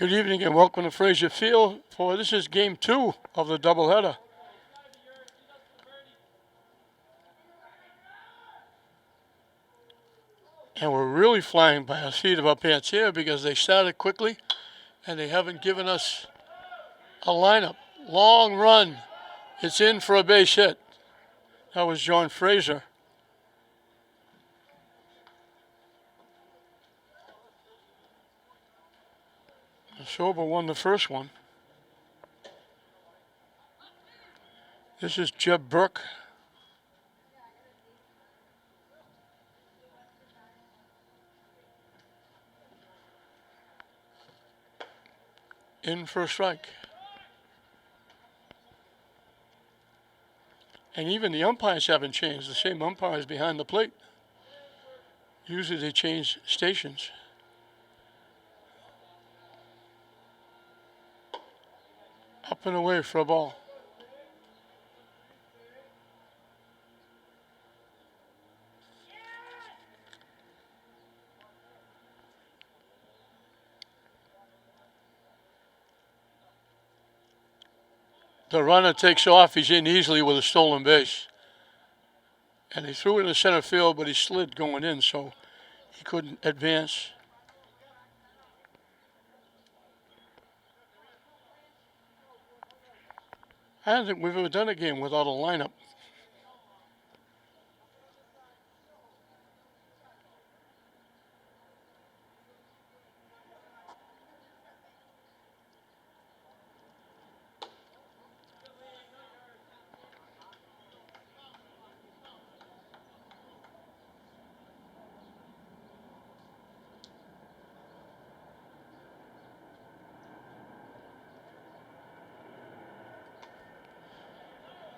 Good evening and welcome to Fraser Field for this is game 2 of the doubleheader. And we're really flying by the seat of our pants here because they started quickly and they haven't given us a lineup. Long run. It's in for a base hit. That was John Fraser. Nashoba won the first one. This is Jeb Burke. In for a strike. And even the umpires haven't changed. The same umpires behind the plate. Usually they change stations. Up and away for a ball. The runner takes off. He's in easily with a stolen base. And he threw it in the center field, but he slid going in, so he couldn't advance. I don't think we've ever done a game without a lineup.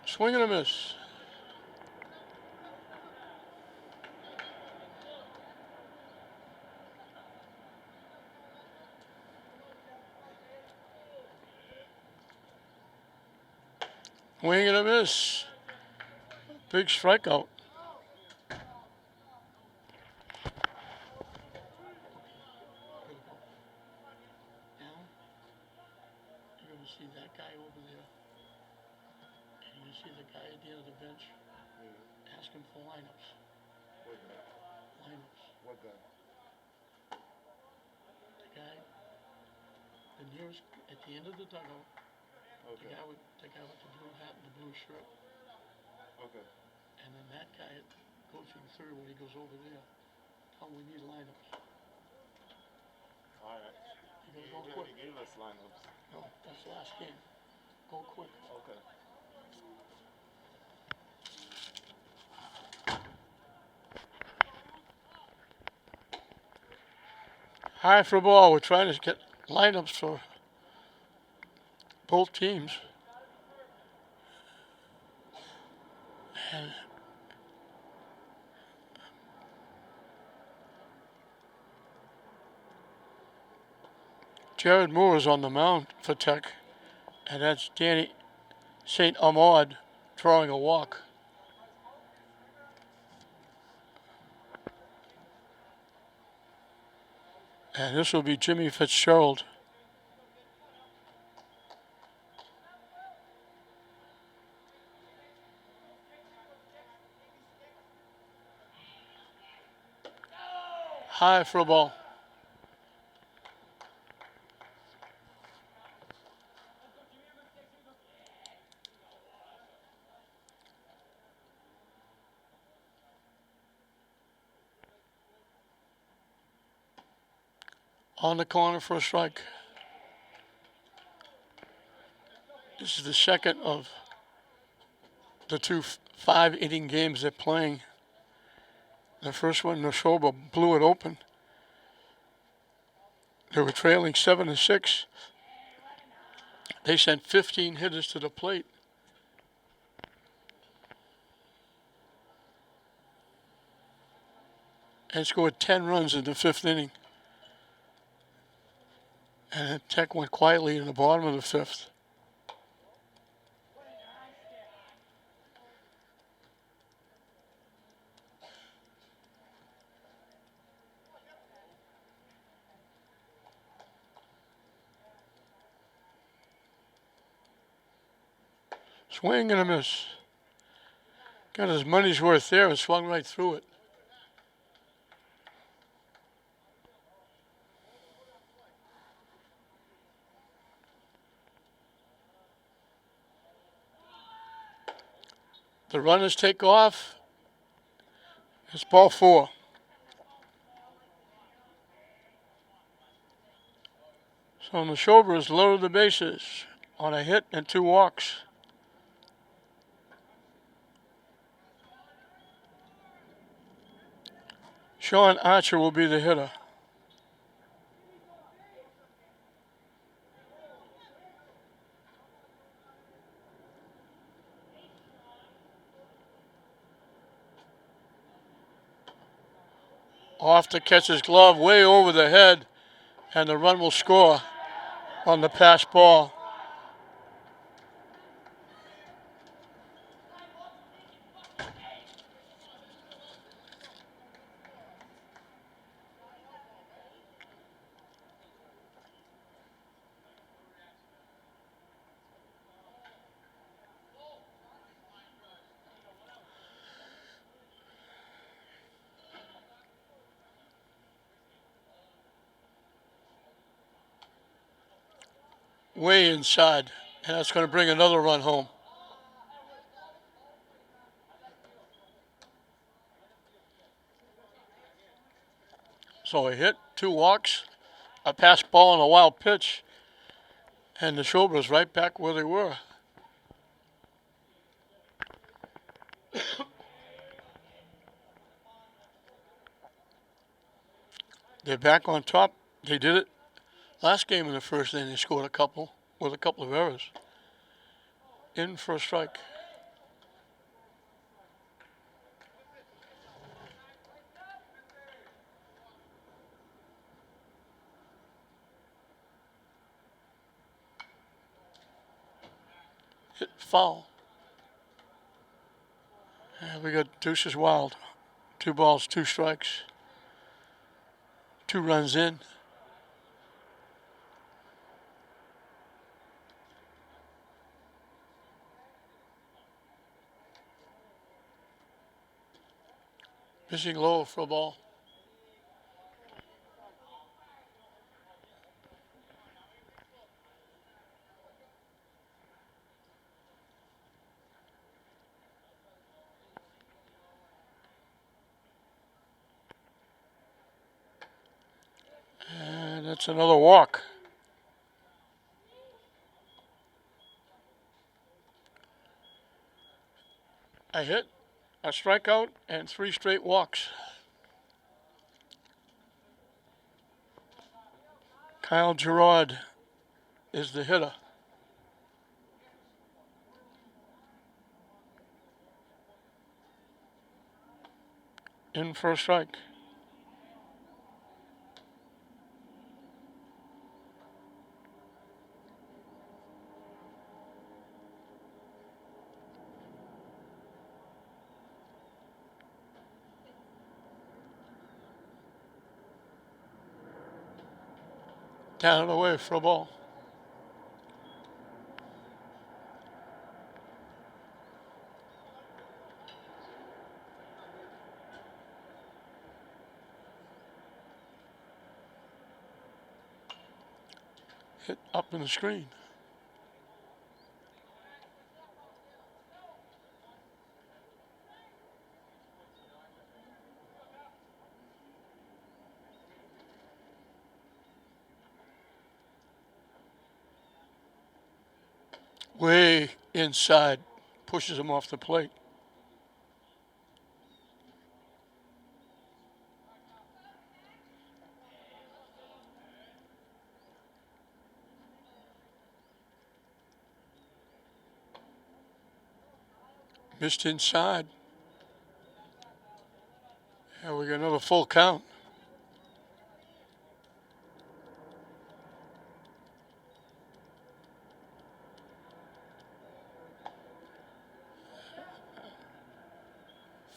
Swing and a miss. Swing and a miss. Big strikeout. You're going to see that guy over there. And you see the guy at the end of the bench. Ask him for lineups. What guy? Lineups. What guy? The guy, the nearest, at the end of the dugout, Okay. the guy with the blue hat and the blue shirt. Okay. And then that guy goes from third when he goes over there. Tell him we need lineups. All right. He goes, He go quick. already gave us lineups. No, that's the last game. Go quick. Okay. High for a ball. We're trying to get lineups for both teams. And Jared Moore is on the mound for Tech. And that's Danny St. Ahmad drawing a walk. And this will be Jimmy Fitzgerald. High for a ball. On the corner for a strike. This is the second of the two 5-inning games they're playing. The first one, Nashoba blew it open. They were trailing 7-6. They sent 15 hitters to the plate. And scored 10 runs in the 5th inning. And then Tech went quietly in the bottom of the 5th. Swing and a miss. Got his money's worth there and swung right through it. The runners take off. It's ball 4. So Nashoba has loaded the bases on a hit and 2 walks. Sean Archer will be the hitter. Off to catch his glove way over the head, and the run will score on the pass ball. Way inside, and that's going to bring another run home. So a hit, 2 walks, a pass ball, and a wild pitch, and the Nashoba's right back where they were. They're back on top. They did it last game in the first inning. They scored a couple with a couple of errors. In for a strike. Hit foul. And we got Deuces Wild. 2 balls, 2 strikes. 2 runs in. Missing low for a ball. And that's another walk. A hit, a strikeout, and 3 straight walks. Kyle Gerard is the hitter. In for a strike. Down and away for a ball. Hit up in the screen. Way inside. Pushes him off the plate. Missed inside. And we got another full count.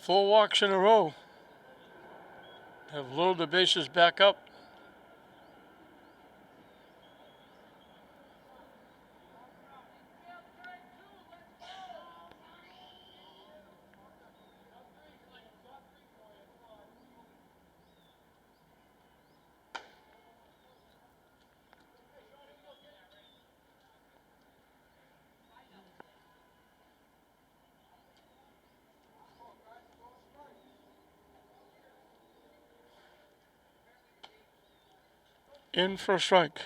Four walks in a row. Have loaded the bases back up. In for a strike.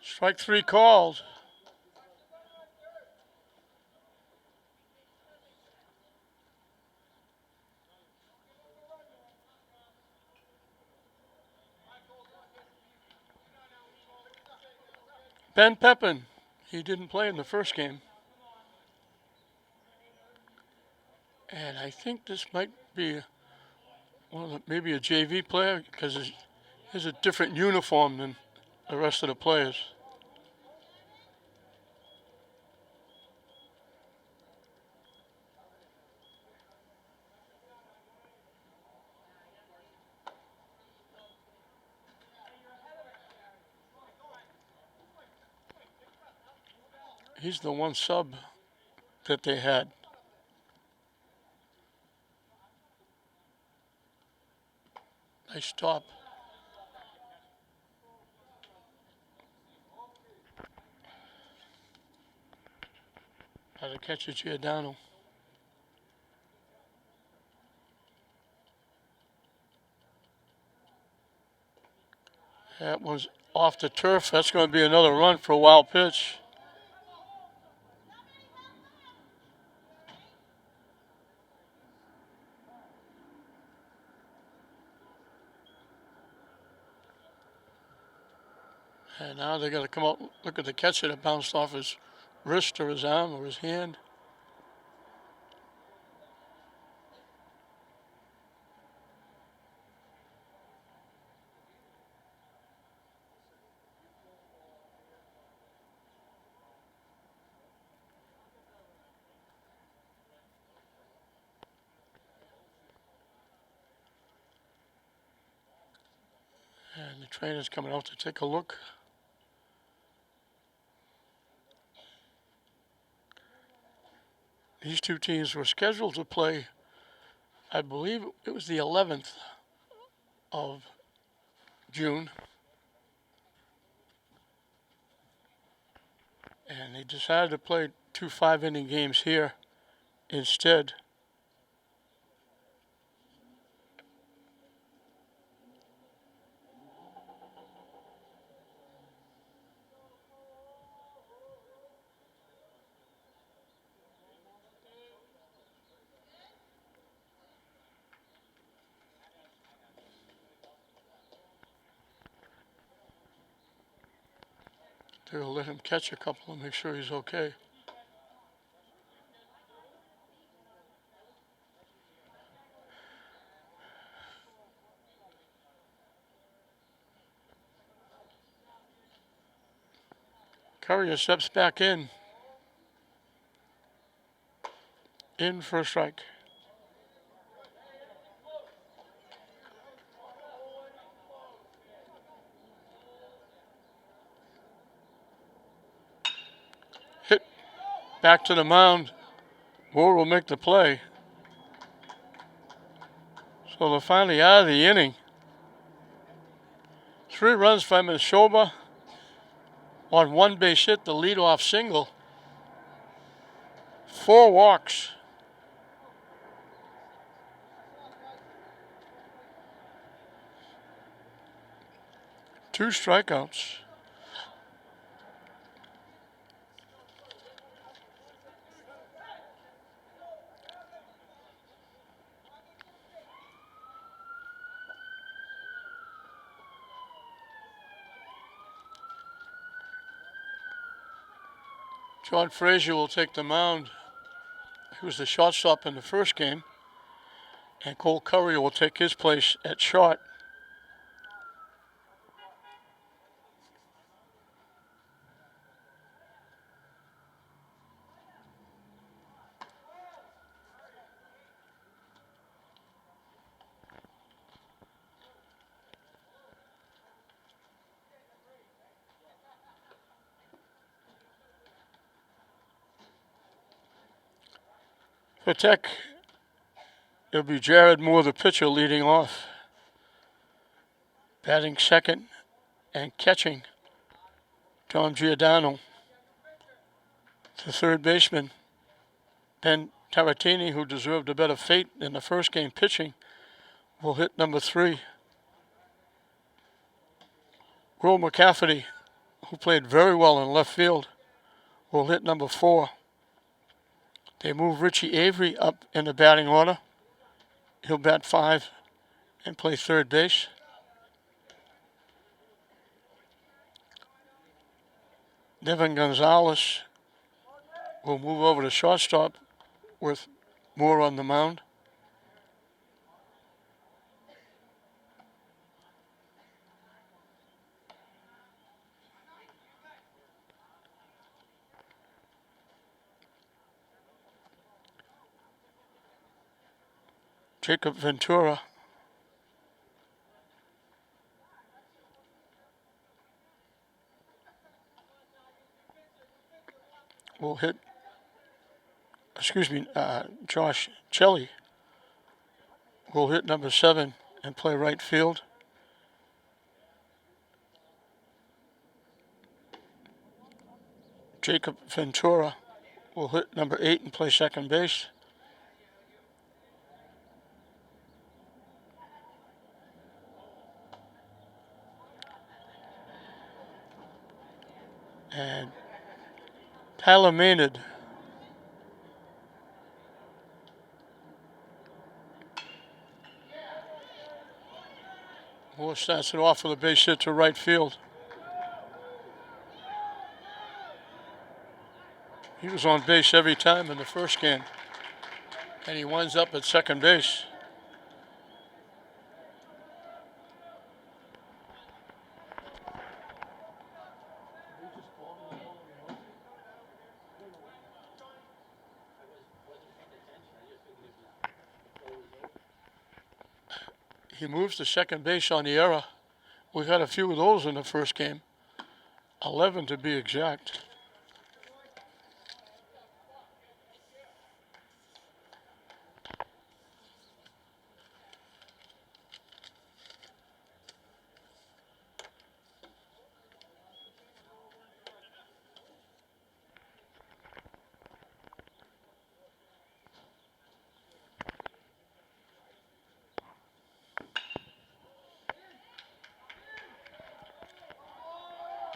Strike three called. Ben Pepin, he didn't play in the first game. And I think this might be maybe a JV player because he has a different uniform than the rest of the players. He's the one sub that they had. Nice stop. How to catch it, Giordano. That one's off the turf. That's going to be another run for a wild pitch. And now they got to come out and look at the catcher that bounced off his wrist or his arm or his hand. And the trainer's coming out to take a look. These two teams were scheduled to play, I believe it was the 11th of June. And they decided to play 2 5-inning games here instead. They'll let him catch a couple and make sure he's okay. Courier steps back in. In for a strike. Hit back to the mound. Moore will make the play. So they're finally out of the inning. 3 runs from Nashoba on 1 base hit, the leadoff single. 4 walks. Two strikeouts. John Frazier will take the mound. He was the shortstop in the first game. And Cole Courier will take his place at short. For Tech, it'll be Jared Moore, the pitcher, leading off. Batting second and catching, Tom Giordano. The third baseman, Ben Taratini, who deserved a better fate in the first game pitching, will hit number 3. Will McCafferty, who played very well in left field, will hit number 4. They move Richie Avery up in the batting order. He'll bat 5 and play third base. Devin Gonzalez will move over to shortstop with Moore on the mound. Jacob Ventura will hit, Josh Chelly will hit number 7 and play right field. Jacob Ventura will hit number 8 and play second base. And Tyler Maynard Moore starts it off with a base hit to right field. He was on base every time in the first game, and he winds up at second base. He moves to second base on the error. We had a few of those in the first game, 11 to be exact.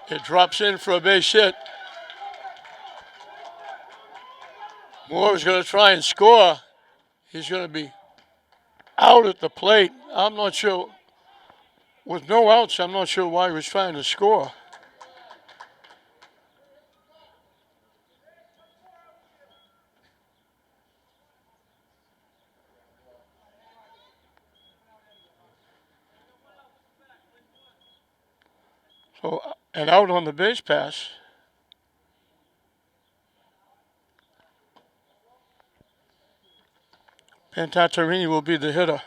It drops in for a base hit. Moore is going to try and score. He's going to be out at the plate. I'm not sure. With no outs, I'm not sure why he was trying to score. So, and out on the base pass. Pantatarini will be the hitter.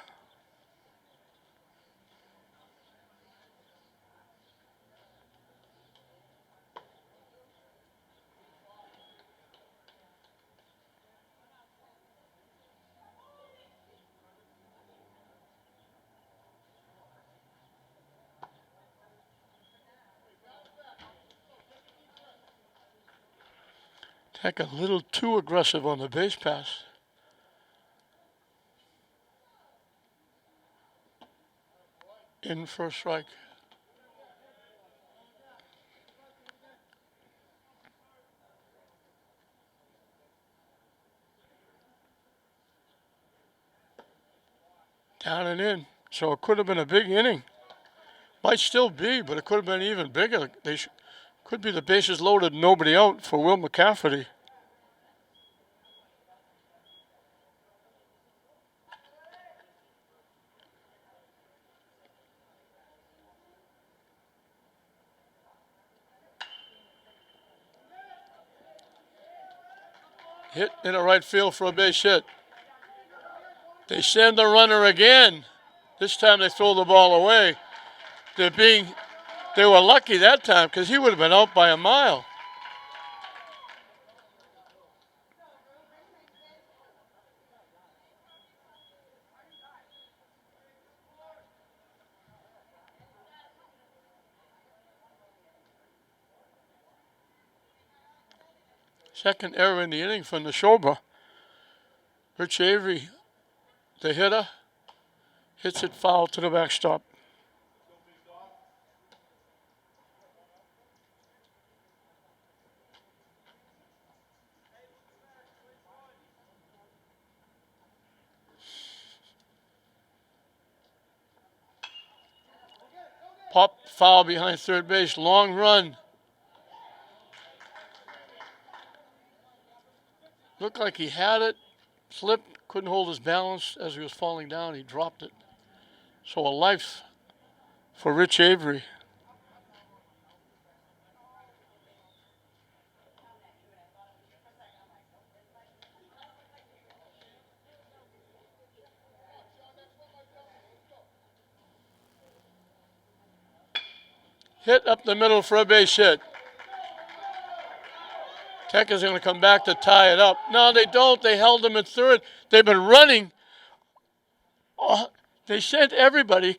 Tech a little too aggressive on the base pass. In for a strike. Down and in. So it could have been a big inning. Might still be, but it could have been even bigger. Could be the bases loaded, nobody out for Will McCafferty. Hit in the right field for a base hit. They send the runner again. This time they throw the ball away. They were lucky that time because he would have been out by a mile. Second error in the inning for Nashoba. Rich Avery, the hitter, hits it foul to the backstop. Pop foul behind third base. Long run. Looked like he had it. Slipped. Couldn't hold his balance as he was falling down. He dropped it. So a life for Rich Avery. Hit up the middle for a base hit. Tech is going to come back to tie it up. No, they don't. They held him at third. They've been running. Oh, they sent everybody.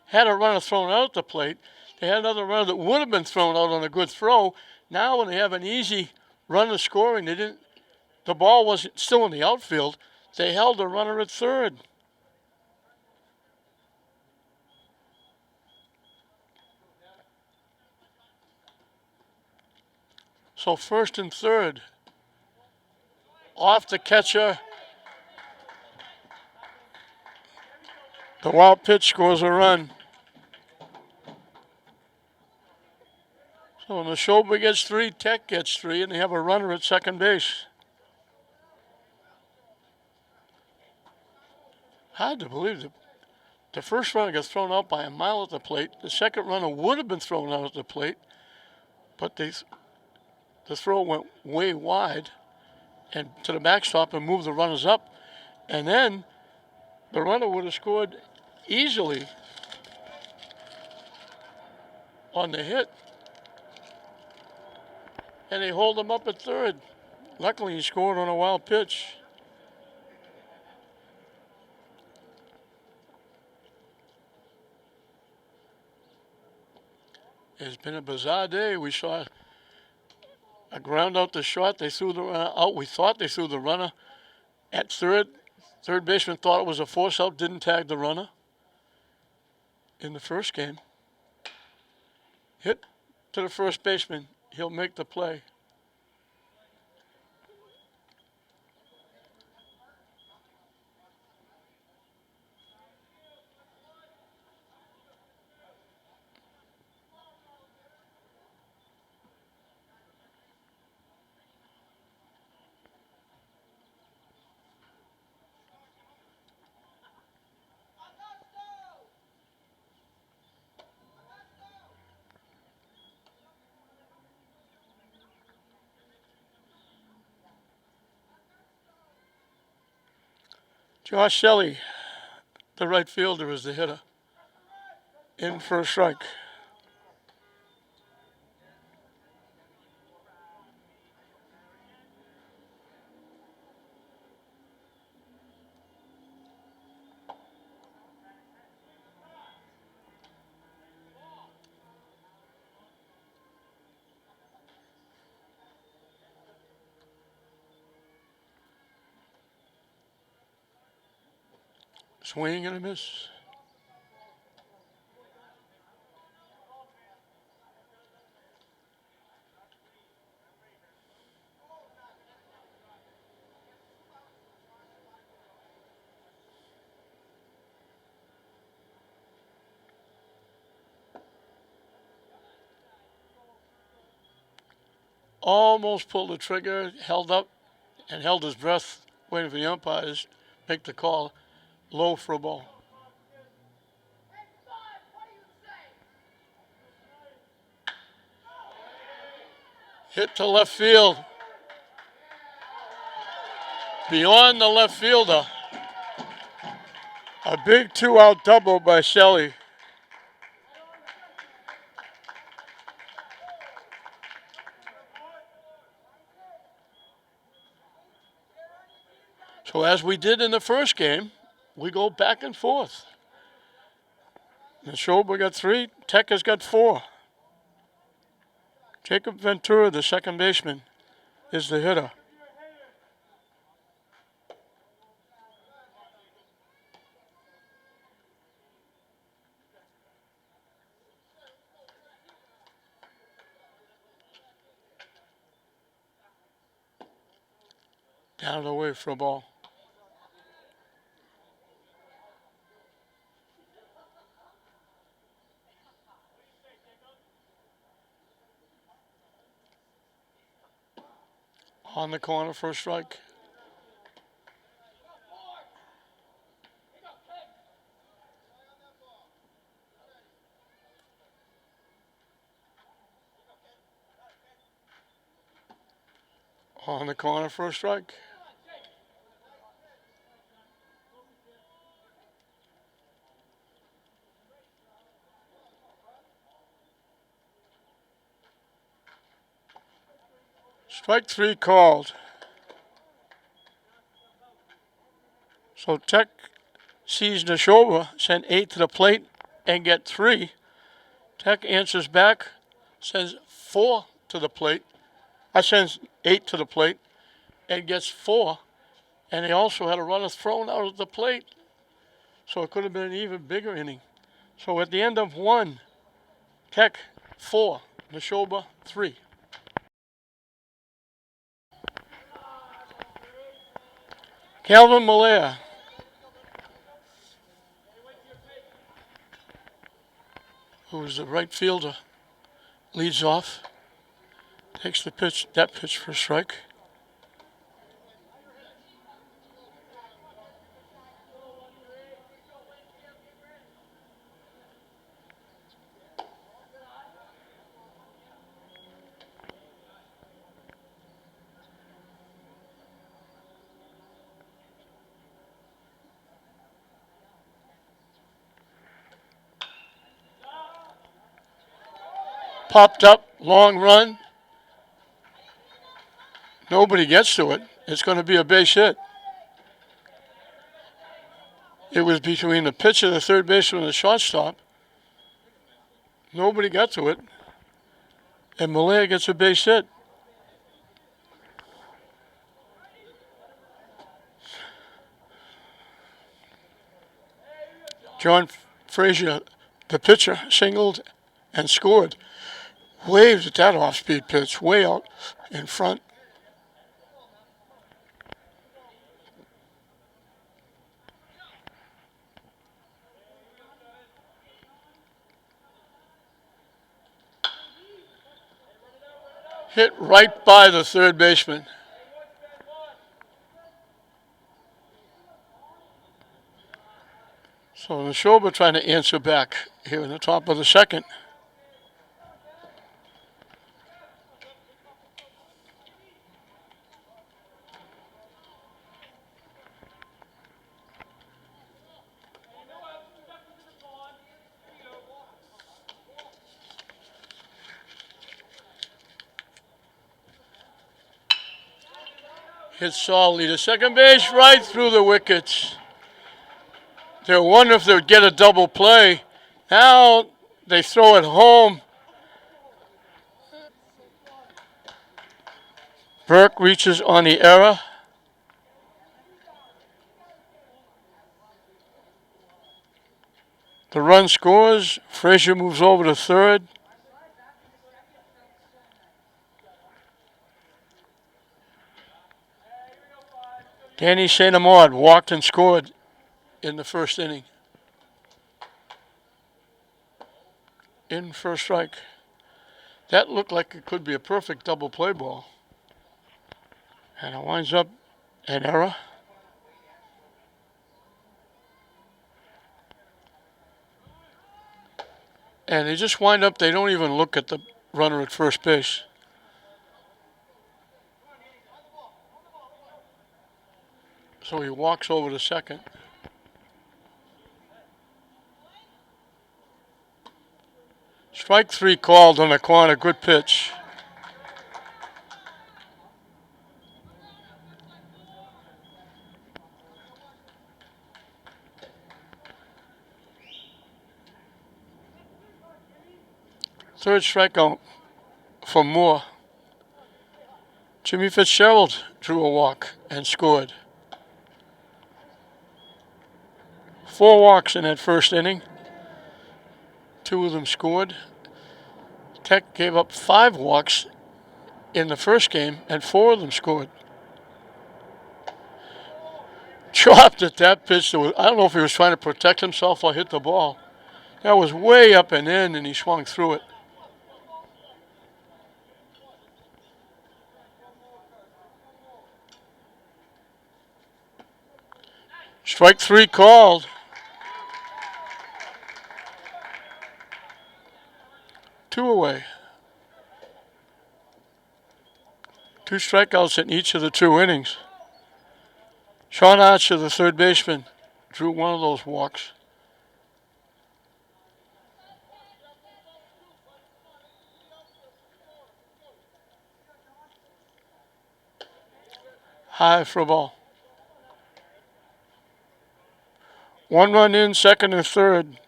Had a runner thrown out at the plate. They had another runner that would have been thrown out on a good throw. Now when they have an easy runner scoring, they didn't. The ball was still in the outfield. They held the runner at third. So first and third. Off the catcher. The wild pitch scores a run. So Nashoba gets 3, Tech gets 3, and they have a runner at second base. Hard to believe the first runner got thrown out by a mile at the plate. The second runner would have been thrown out at the plate, but the throw went way wide and to the backstop and moved the runners up. And then the runner would have scored easily on the hit. And they hold him up at third. Luckily, he scored on a wild pitch. It's been a bizarre day. We saw a ground out to short. They threw the runner out. We thought they threw the runner at third. Third baseman thought it was a force out, didn't tag the runner in the first game. Hit to the first baseman. He'll make the play. Josh Shelley, the right fielder, is the hitter. In for a strike. Swing and a miss. Almost pulled the trigger, held up, and held his breath, waiting for the umpires to make the call. Low for a ball. Hit to left field. Beyond the left fielder. A big 2-out double by Shelley. So as we did in the first game, we go back and forth. Nashoba got 3, Tech has got 4. Jacob Ventura, the second baseman, is the hitter. Down and away for a ball. On the corner for a strike. On the corner for a strike. Strike 3 called. So Tech sees Nashoba send 8 to the plate and get 3. Tech answers back, sends 4 to the plate. I sends 8 to the plate and gets 4. And he also had a runner thrown out of the plate. So it could have been an even bigger inning. So at the end of 1, Tech 4, Nashoba 3. Calvin Malaya, who's the right fielder, leads off, takes that pitch for a strike. Popped up, long run. Nobody gets to it. It's going to be a base hit. It was between the pitcher, the third baseman, and the shortstop. Nobody got to it. And Malaya gets a base hit. John Frazier, the pitcher, singled and scored. Waved at that off-speed pitch, way out in front. Hit right by the third baseman. So Nashoba trying to answer back here in the top of the second. Hit solidly to second base, right through the wickets. They wonder if they would get a double play. Now they throw it home. Burke reaches on the error. The run scores. Frazier moves over to third. Danny St. Amand walked and scored in the first inning. In for a strike. That looked like it could be a perfect double play ball. And it winds up an error. And they just wind up, they don't even look at the runner at first base. So he walks over to second. Strike 3 called on the corner, good pitch. Third strikeout for Moore. Jimmy Fitzgerald drew a walk and scored. 4 walks in that first inning. 2 of them scored. Tech gave up 5 walks in the first game, and 4 of them scored. Chopped at that pitch. I don't know if he was trying to protect himself or hit the ball. That was way up and in, and he swung through it. Strike 3 called. 2 away. 2 strikeouts in each of the 2 innings. Sean Archer, the third baseman, drew one of those walks. High for a ball. 1 run in, second and third.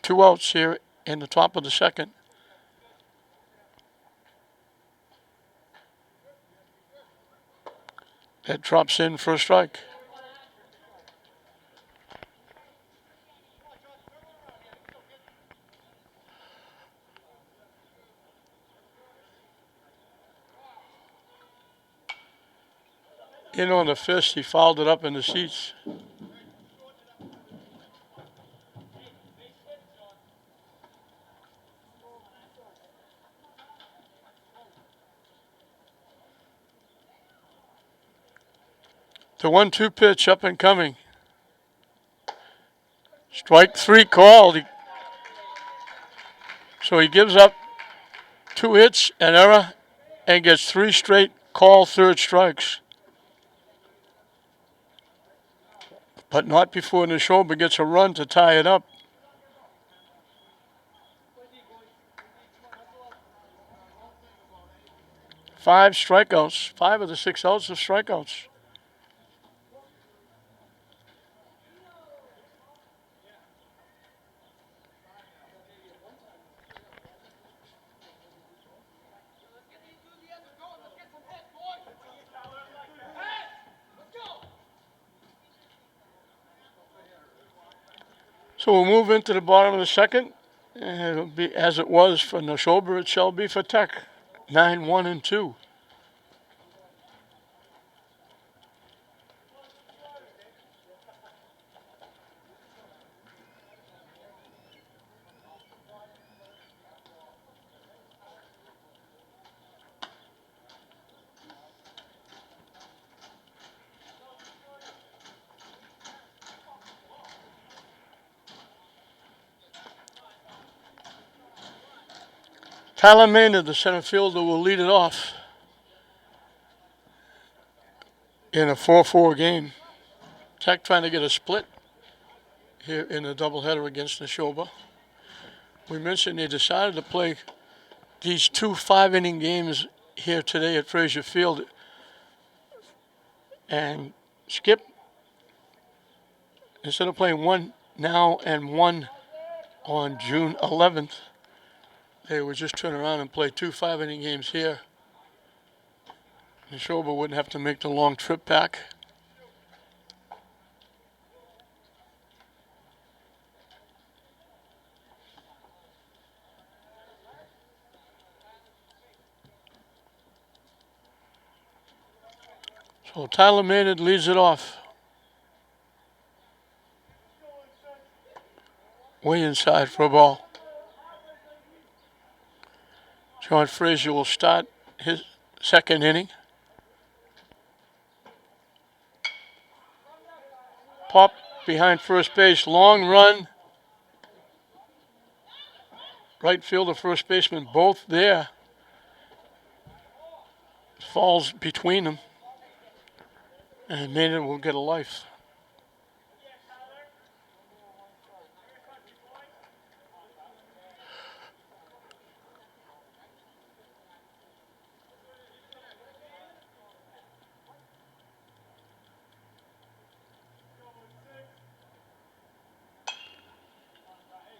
2 outs here in the top of the second. That drops in for a strike. In on the fist, he fouled it up in the seats. The 1-2 pitch up and coming. Strike 3 called. So he gives up 2 hits, an error, and gets 3 straight call third strikes. But not before Nashoba gets a run to tie it up. Five strikeouts. 5 of the 6 outs of strikeouts. So we'll move into the bottom of the second. And it'll be as it was for Nashoba, it shall be for Tech. 9-1-2. Tyler Maynard, the center fielder, will lead it off in a 4-4 game. Tech trying to get a split here in a doubleheader against Nashoba. We mentioned they decided to play these 2 5-inning games here today at Frazier Field. And Skip, instead of playing 1 now and 1 on June 11th, they would just turn around and play 2 5-inning games here. Nashoba wouldn't have to make the long trip back. So Tyler Maynard leads it off. Way inside for a ball. John Frazier will start his second inning. Pop behind first base, long run. Right fielder, first baseman, both there. Falls between them. And Maynard will get a life.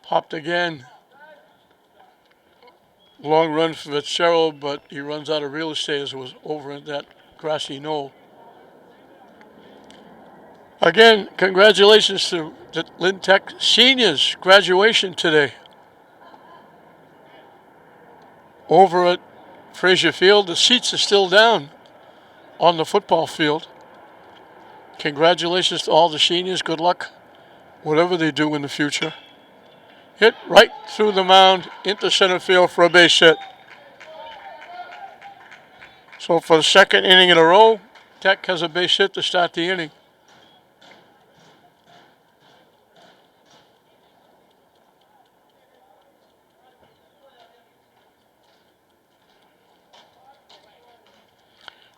Popped again. Long run for Fitzgerald, but he runs out of real estate as it was over at that grassy knoll. Again, congratulations to the Lynn Tech seniors graduation today. Over at Frazier Field, the seats are still down on the football field. Congratulations to all the seniors. Good luck, whatever they do in the future. Hit right through the mound into center field for a base hit. So for the second inning in a row, Tech has a base hit to start the inning.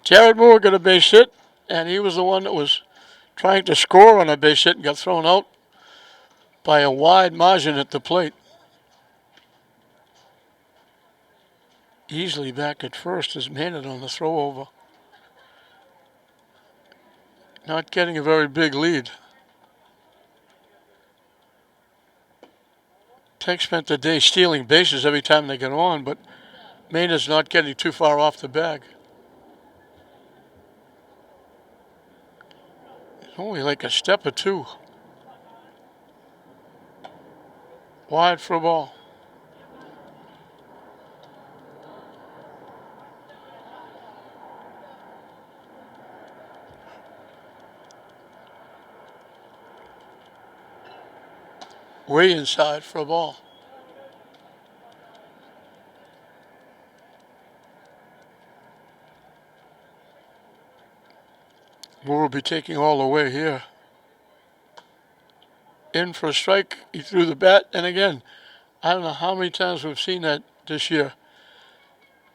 Jared Moore got a base hit, and he was the one that was trying to score on a base hit and got thrown out by a wide margin at the plate. Easily back at first is Maynard on the throw over. Not getting a very big lead. Tech spent the day stealing bases every time they get on, but Maynard's not getting too far off the bag. It's only like a step or two. Wide for a ball. Way inside for a ball. Moore will be taking all the way here. In for a strike. He threw the bat, and again, I don't know how many times we've seen that this year.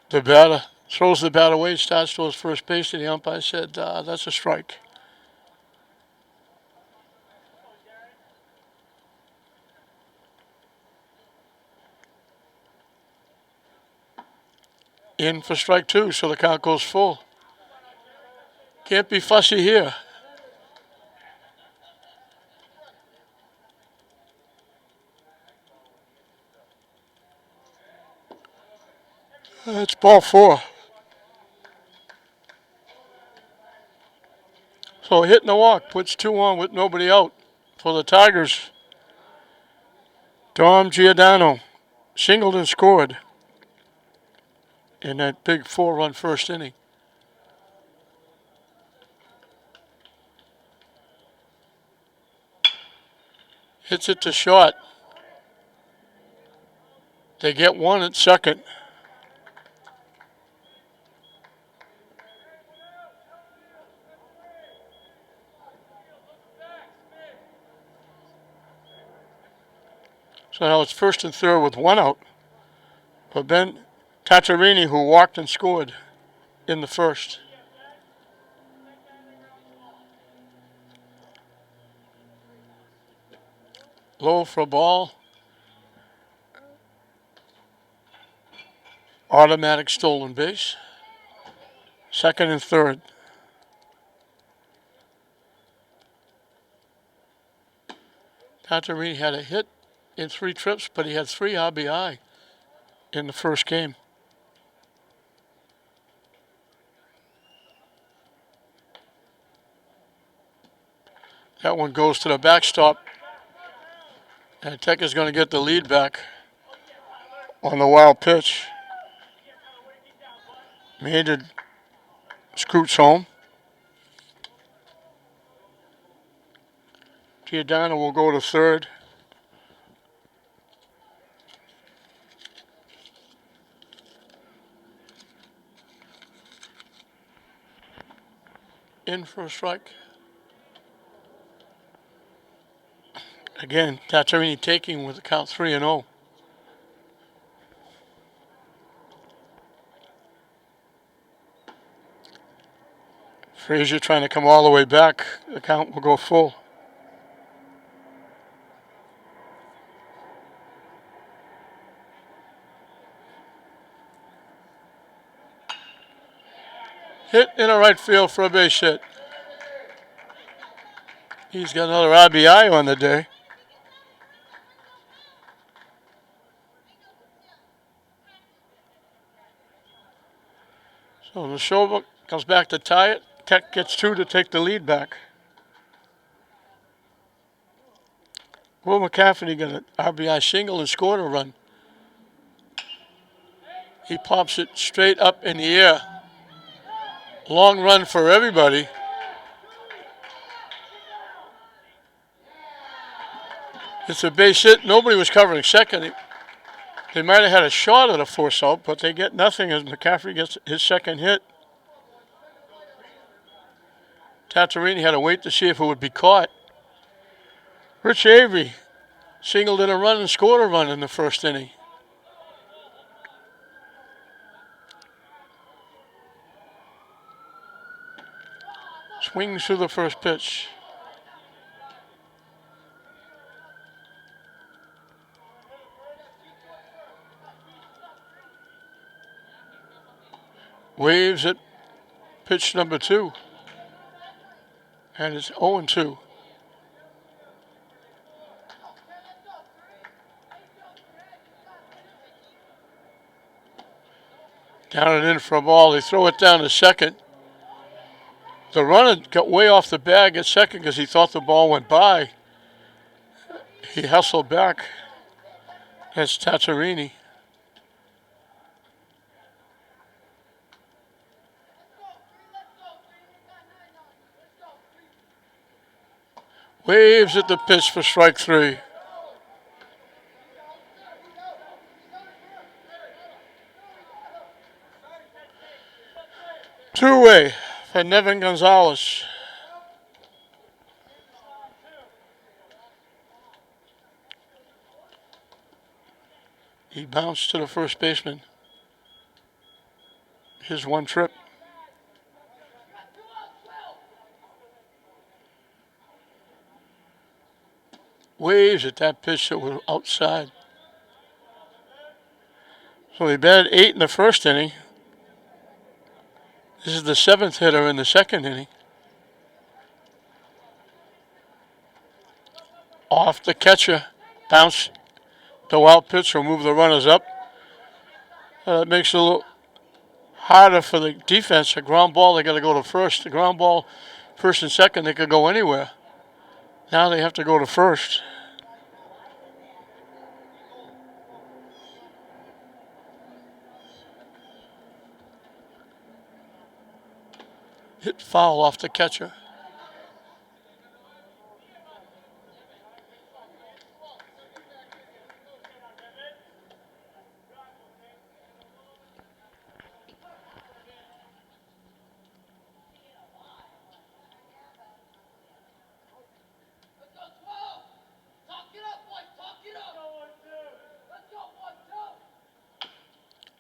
The batter throws the bat away, starts towards first base, and the umpire said, that's a strike. In for strike two, so the count goes full. Can't be fussy here. It's ball four. So a hit and a walk puts 2 on with nobody out for the Tigers. Dom Giordano singled and scored in that big 4-run first inning. Hits it to short. They get one at second. So now it's first and third with 1 out for Ben Tatarini, who walked and scored in the first. Low for a ball. Automatic stolen base. Second and third. Tatarini had a hit in 3 trips, but he had 3 RBI in the first game. That one goes to the backstop. And Tech is going to get the lead back on the wild pitch. Maynard scoots home. Giordano will go to third. In for a strike. Again, Tatarini taking with the count 3-0. Frazier trying to come all the way back. The count will go full. Hit in a right field for a base hit. He's got another RBI on the day. So Nashoba comes back to tie it. Tech gets 2 to take the lead back. Will McCafferty got an RBI single and scored a run. He pops it straight up in the air. Long run for everybody. It's a base hit. Nobody was covering second. They might have had a shot at a force out, but they get nothing as McCaffrey gets his second hit. Tatarini had to wait to see if it would be caught. Rich Avery singled in a run and scored a run in the first inning. Swings through the first pitch. Waves at pitch number 2. And it's 0-2. Down and in for a ball. They throw it down to second. The runner got way off the bag at second because he thought the ball went by. He hustled back. That's Tatarini. Waves at the pitch for strike 3. Two-way for Nevin Gonzalez. He bounced to the first baseman. His one trip. Waves at that pitch that was outside. So he batted 8 in the first inning. This is the 7th hitter in the second inning. Off the catcher. Bounce. The wild pitch will move the runners up. It makes it a little harder for the defense. A ground ball, they got to go to first. The ground ball, first and second, they could go anywhere. Now they have to go to first. Hit foul off the catcher.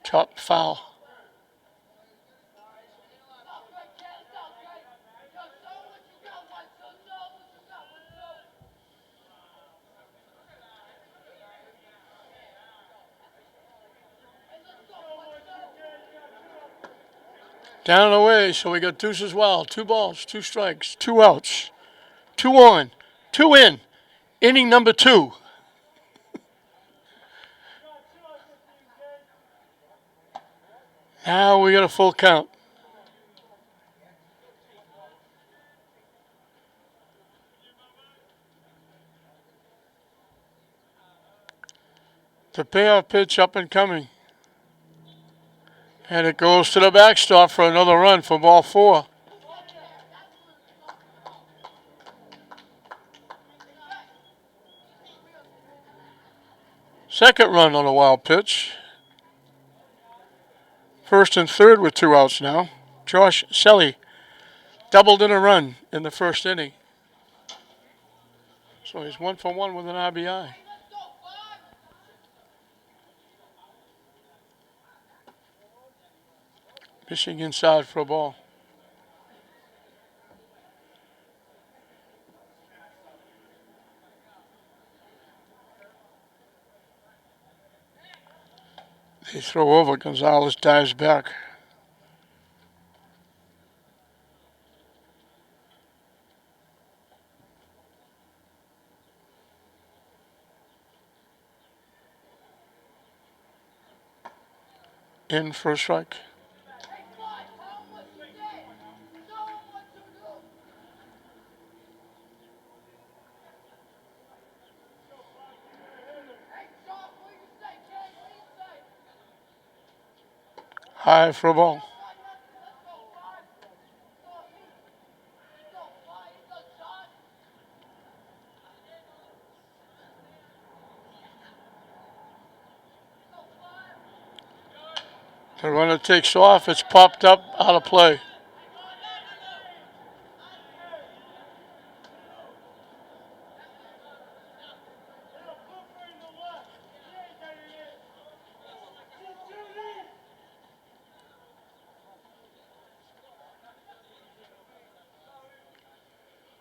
Chop foul. Down and away, so we got deuce as well. 2 balls, 2 strikes, 2 outs. 2 on, 2 in. Inning number 2. Now we got a full count. The payoff pitch up and coming. And it goes to the backstop for another run for ball 4. Second run on a wild pitch. First and third with 2 outs now. Josh Selly doubled in a run in the first inning. So he's 1 for 1 with an RBI. Pitching inside for a ball. They throw over. Gonzalez dives back. In for a strike. High for a ball. The runner takes off. It's popped up out of play.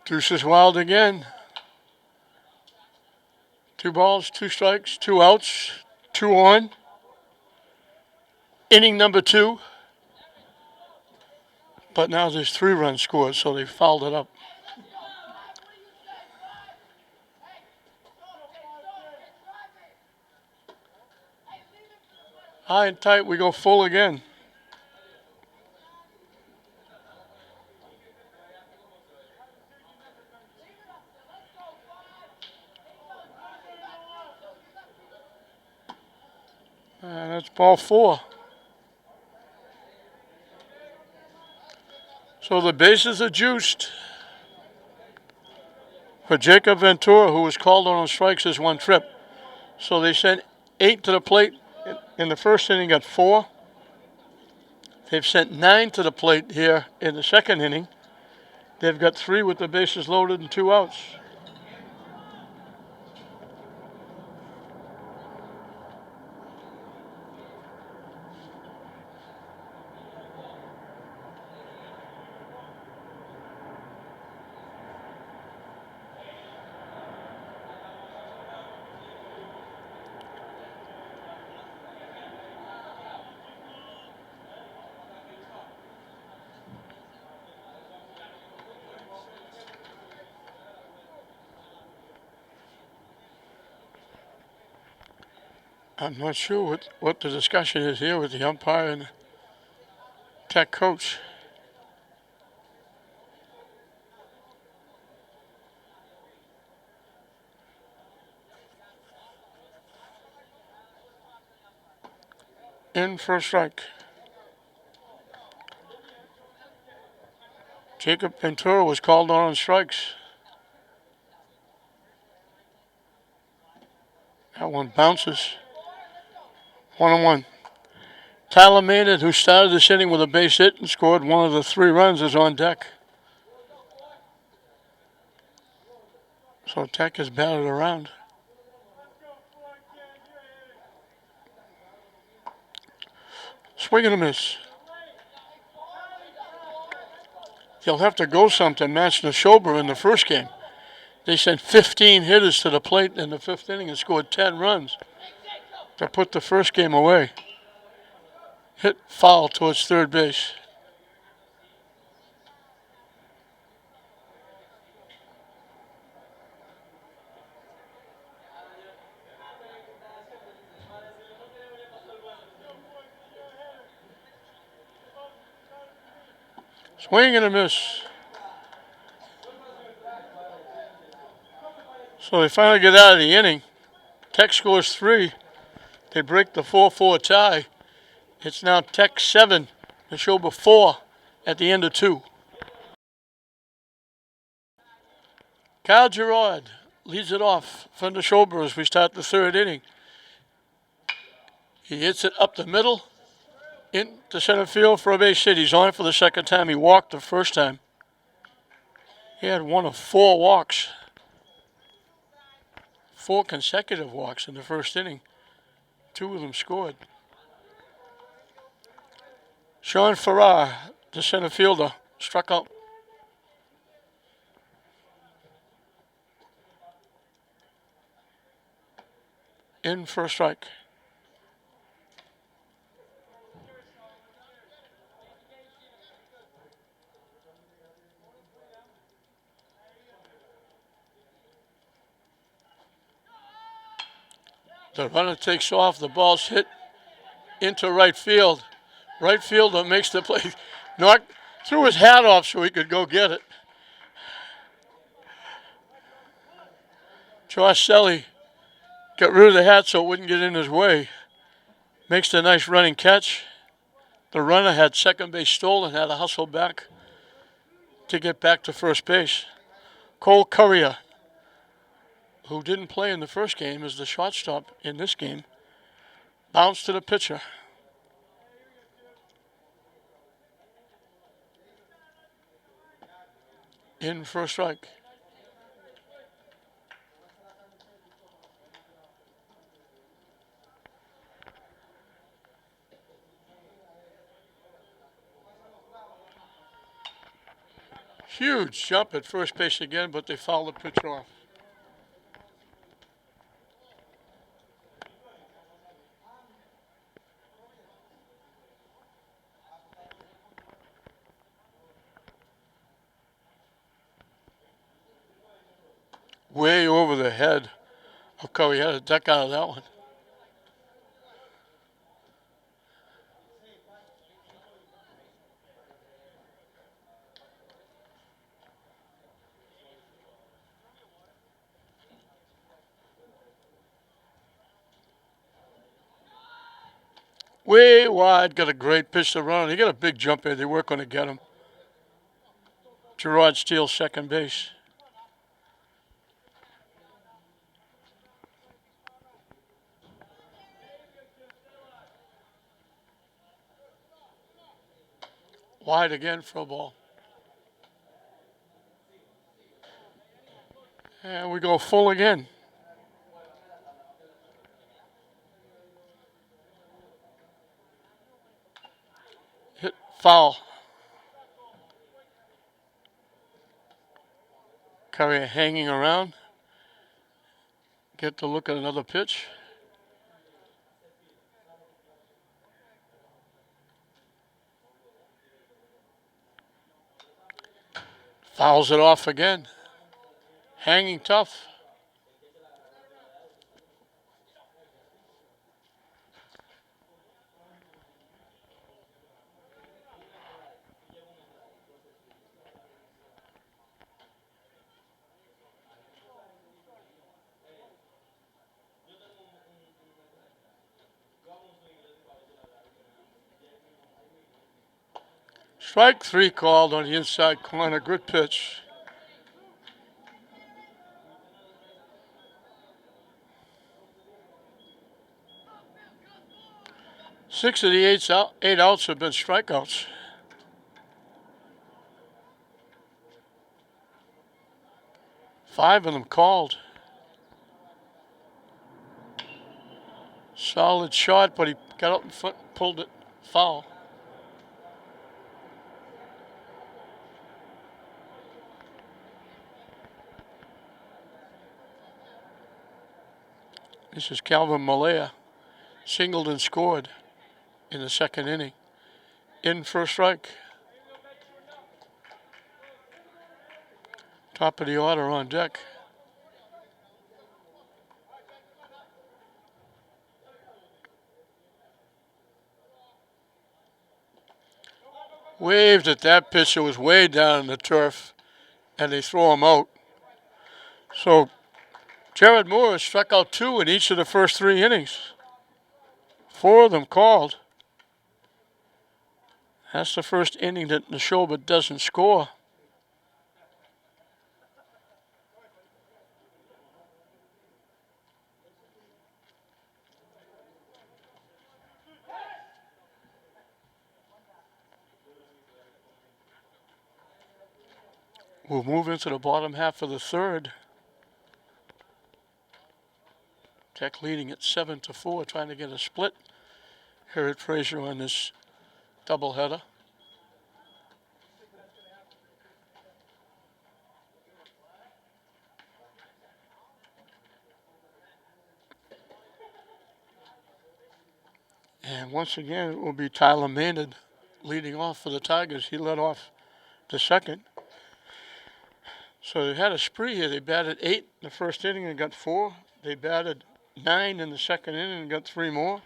Deuces wild again. 2 balls, 2 strikes, 2 outs, 2 on. Inning number 2. But now there's 3 runs scored, so they fouled it up. High and tight, we go full again. And that's ball 4. So the bases are juiced. For Jacob Ventura, who was called on strikes, is 1 trip. So they sent 8 to the plate. In the first inning, got 4. They've sent 9 to the plate here in the second inning. They've got 3 with the bases loaded and 2 outs. I'm not sure what the discussion is here with the umpire and the tech coach. In for a strike. Jacob Ventura was called on strikes. That one bounces. 1-1. Tyler Maynard, who started this inning with a base hit and scored one of the 3 runs, is on deck. So Tech is batted around. Swing and a miss. They'll have to go something match Nashoba in the first game. They sent 15 hitters to the plate in the 5th inning and scored 10 runs to put the first game away. Hit foul towards third base. Swing and a miss. So they finally get out of the inning. Tech scores 3. They break the 4-4 tie. It's now Tech 7, Nashoba 4 at the end of 2. Kyle Gerard leads it off for Nashoba as we start the 3rd inning. He hits it up the middle into center field for a base hit. He's on for the 2nd time. He walked the first time. He had 1 of 4 walks. 4 consecutive walks in the 1st inning. 2 of them scored. Sean Farrar, the center fielder, struck out. In for a strike. The runner takes off. The ball's hit into right field. Right fielder makes the play. Threw his hat off so he could go get it. Josh Selly got rid of the hat so it wouldn't get in his way. Makes the nice running catch. The runner had second base stolen, had to hustle back to get back to first base. Cole Currier, who didn't play in the first game, is the shortstop in this game. Bounce to the pitcher. In for a strike. Huge jump at first base again, but they fouled the pitch off. Way over the head of Curry. He had a duck out of that one. Way wide, got a great pitch to run. He got a big jump here. They weren't going to get him. Gerard Steele, second base. Wide again for a ball. And we go full again. Hit foul. Curry hanging around. Get to look at another pitch. Fouls it off again. Hanging tough. Strike three called on the inside corner. Good pitch. Six of the eight outs have been strikeouts. Five of them called. Solid shot, but he got up in front, pulled it foul. This is Calvin Malaya. Singled and scored in the second inning. In for a strike. Top of the order on deck. Waved at that pitcher, was way down in the turf, and they throw him out. So Jared Moore has struck out two in each of the first three innings. Four of them called. That's the first inning that Nashoba doesn't score. We'll move into the bottom half of the third. Tech leading at 7-4, trying to get a split here at Fraser on this doubleheader. And once again, it will be Tyler Maynard leading off for the Tigers. He led off the second. So they had a spree here. They batted 8 in the first inning and got 4. They batted 9 in the second inning and got 3 more.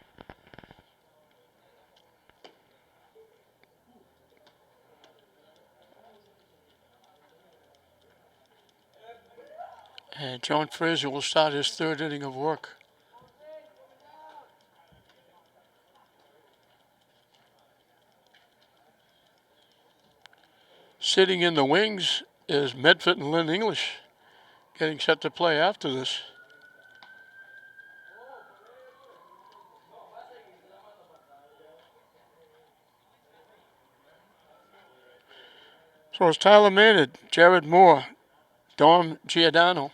And John Fraser will start his third inning of work. Sitting in the wings is Medford and Lynn English, getting set to play after this. So it's Tyler Maynard, Jared Moore, Dom Giordano.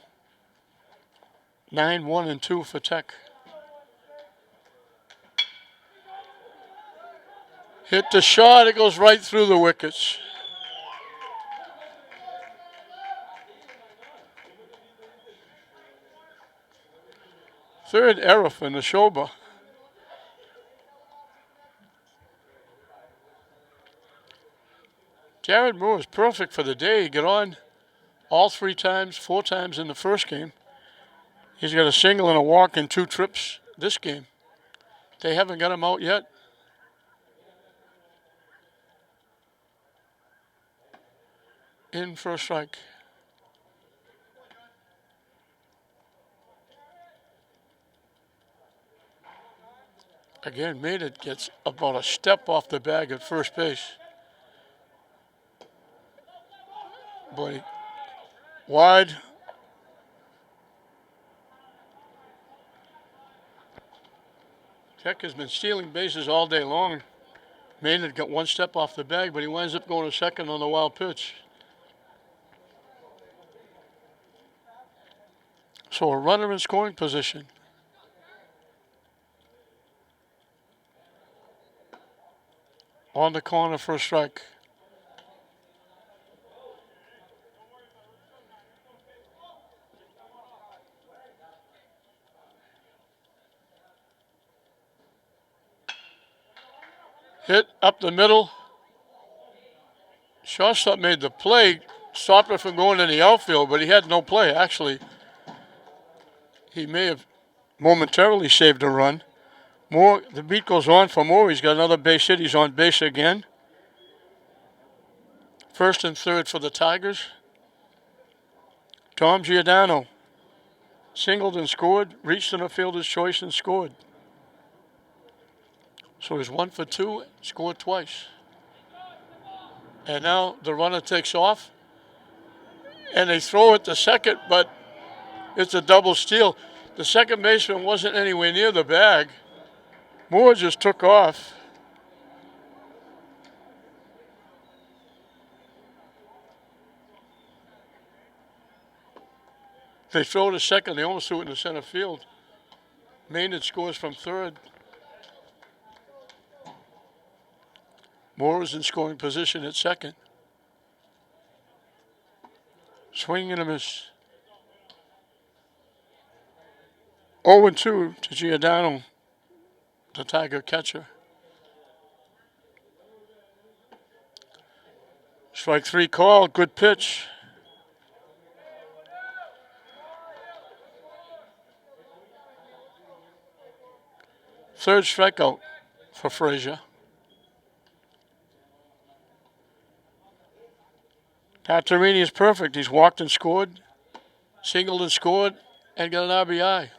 9-1-2 for Tech. Hit the shot, it goes right through the wickets. Third error for Nashoba. Jared Moore is perfect for the day. He got on all 4 times in the first game. He's got a single and a walk and 2 trips this game. They haven't got him out yet. In for a strike. Again, Maynard gets about a step off the bag at first base. Boy, wide. Tech has been stealing bases all day long. Maynard got 1 step off the bag, but he winds up going to second on the wild pitch. So a runner in scoring position. On the corner for a strike. Hit up the middle. Shortstop made the play, stopped it from going in the outfield, but he had no play. Actually, he may have momentarily saved a run. Moore, the beat goes on for Moore. He's got another base hit. He's on base again. First and third for the Tigers. Tom Giordano singled and scored, reached in a fielder's choice and scored. So he's 1 for 2, scored twice. And now the runner takes off, and they throw it to second, but it's a double steal. The second baseman wasn't anywhere near the bag. Moore just took off. They throw to second. They almost threw it in the center field. Maynard scores from third. Moore is in scoring position at second. Swing and a miss. 0-2 to Giordano, the Tiger catcher. Strike 3 called. Good pitch. Third strikeout for Frazier. Tatterini is perfect. He's walked and scored, singled and scored, and got an RBI.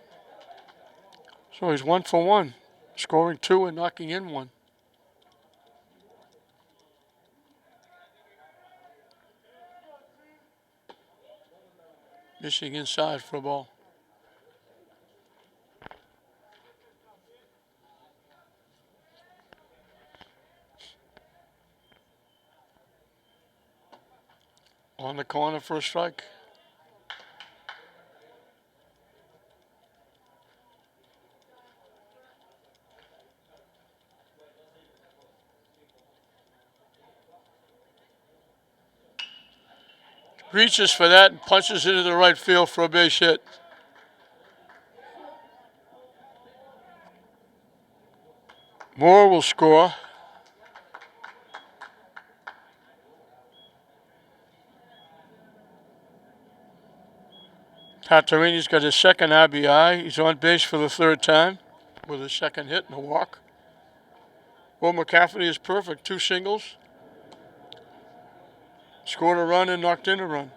So he's 1 for 1, scoring 2 and knocking in 1. Missing inside for a ball. On the corner for a strike. Reaches for that and punches into the right field for a base hit. Moore will score. Tatterini's got his second RBI. He's on base for the third time with his second hit and a walk. Will McCafferty is perfect. 2 singles. Scored a run and knocked in a run.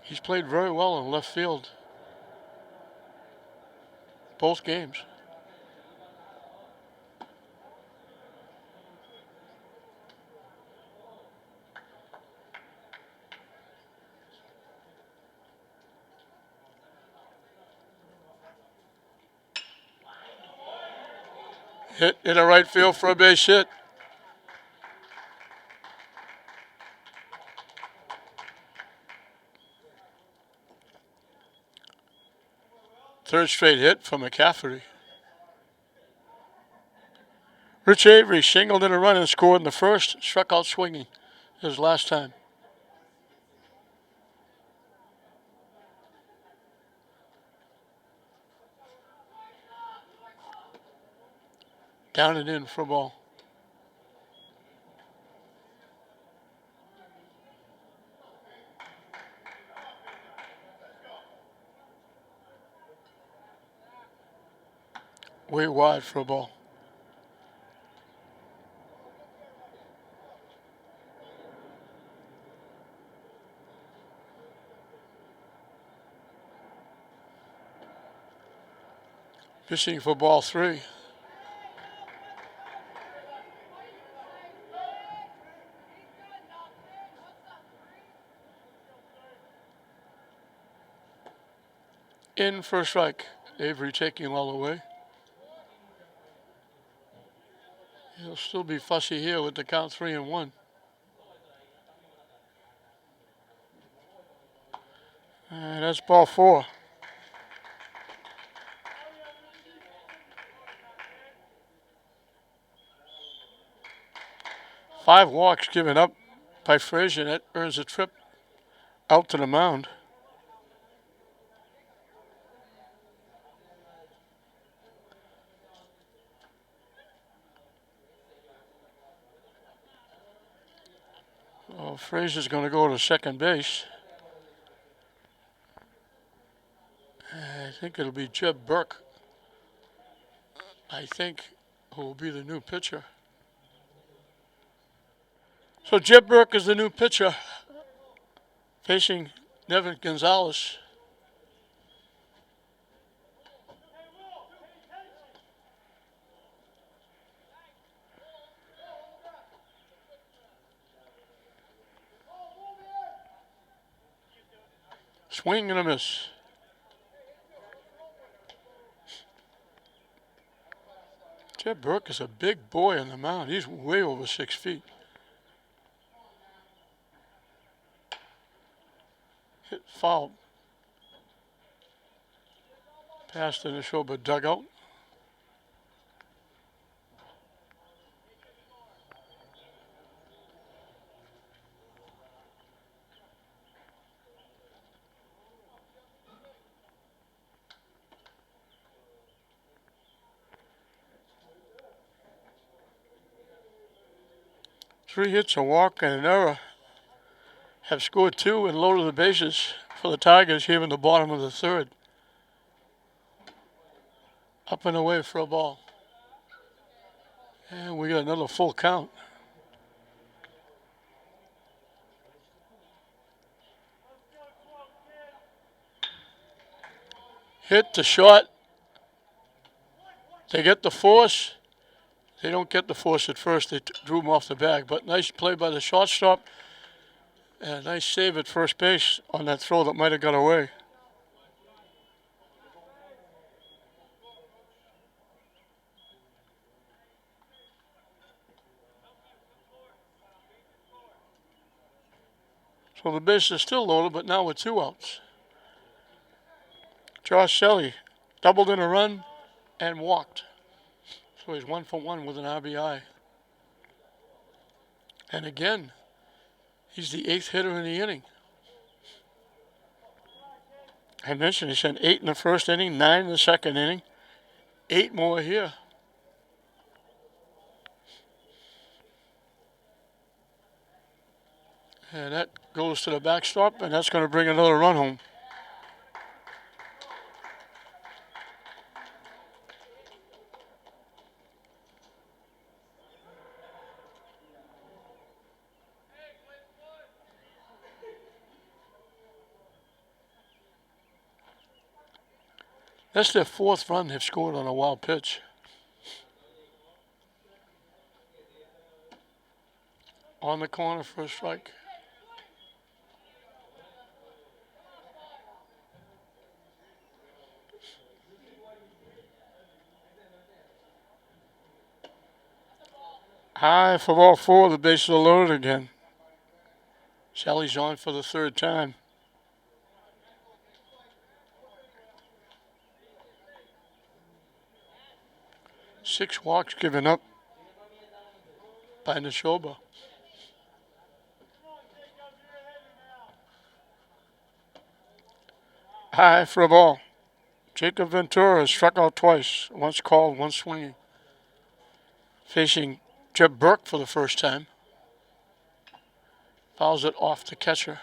He's played very well in left field. Both games. Hit in the right field for a base hit. Third straight hit for McCafferty. Rich Avery singled in a run and scored in the first, struck out swinging his last time. Down and in for a ball. Way wide for a ball. Fishing for ball 3. In for a strike. Avery taking well away. He'll still be fussy here with the count 3-1. And that's ball 4. Five walks given up by Frazier. That earns a trip out to the mound. Well, Frazier's going to go to second base. I think it'll be Jeb Burke. Who will be the new pitcher. So Jeb Burke is the new pitcher facing Nevin Gonzalez. Swing and a miss. Jeb Burke is a big boy on the mound. He's way over 6 feet. Hit foul. Past the Nashoba dugout. Three hits, a walk, and an error have scored 2 and loaded the bases for the Tigers here in the bottom of the third. Up and away for a ball. And we got another full count. Hit to short. They get the force. They don't get the force at first. They drew him off the bag. But nice play by the shortstop. And a nice save at first base on that throw that might have got away. So the base is still loaded, but now with 2 outs. Josh Shelley doubled in a run and walked. So he's 1 for 1 with an RBI. And again, he's the 8th hitter in the inning. I mentioned he sent 8 in the first inning, 9 in the second inning, 8 more here. And that goes to the backstop, and that's going to bring another run home. That's their 4th run they've scored on a wild pitch. On the corner for a strike. High for ball four. The bases are loaded again. Sally's on for the third time. Six walks given up by Nashoba. High for a ball. Jacob Ventura has struck out twice. Once called, once swinging. Facing Jeb Burke for the first time. Fouls it off the catcher.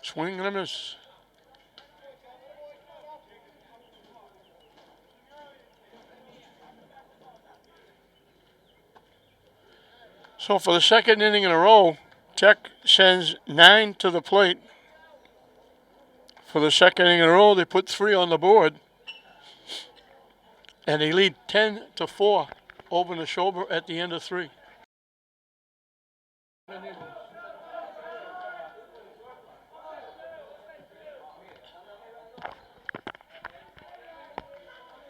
Swing and a miss. So for the second inning in a row, Tech sends 9 to the plate. For the second inning in a row, they put 3 on the board. And they lead 10-4 over Nashoba at the end of 3.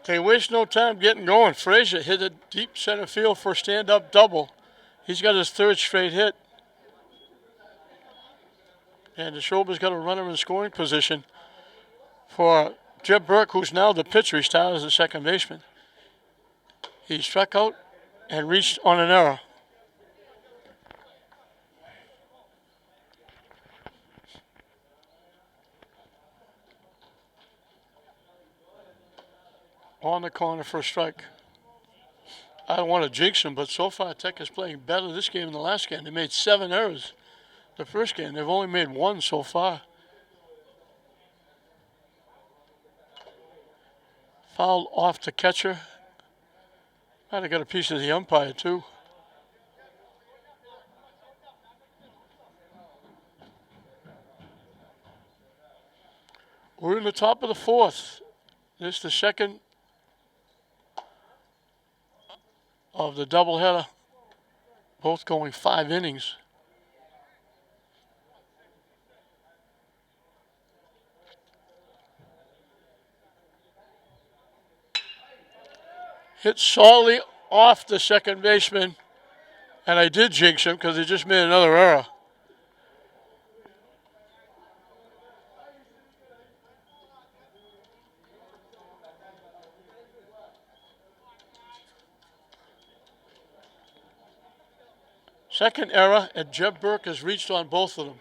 They waste no time getting going. Frazier hit a deep center field for a stand-up double. He's got his third straight hit. And Nashoba's got a runner in scoring position for Jeb Burke, who's now the pitcher. He started as the second baseman. He struck out and reached on an error. On the corner for a strike. I don't want to jinx them, but so far Tech is playing better this game than the last game. They made 7 errors the first game. They've only made 1 so far. Fouled off the catcher. Might have got a piece of the umpire too. We're in the top of the 4th. This is the second of the doubleheader, both going 5 innings. Hit solidly off the second baseman, and I did jinx him because he just made another error. Second error, and Jeb Burke has reached on both of them.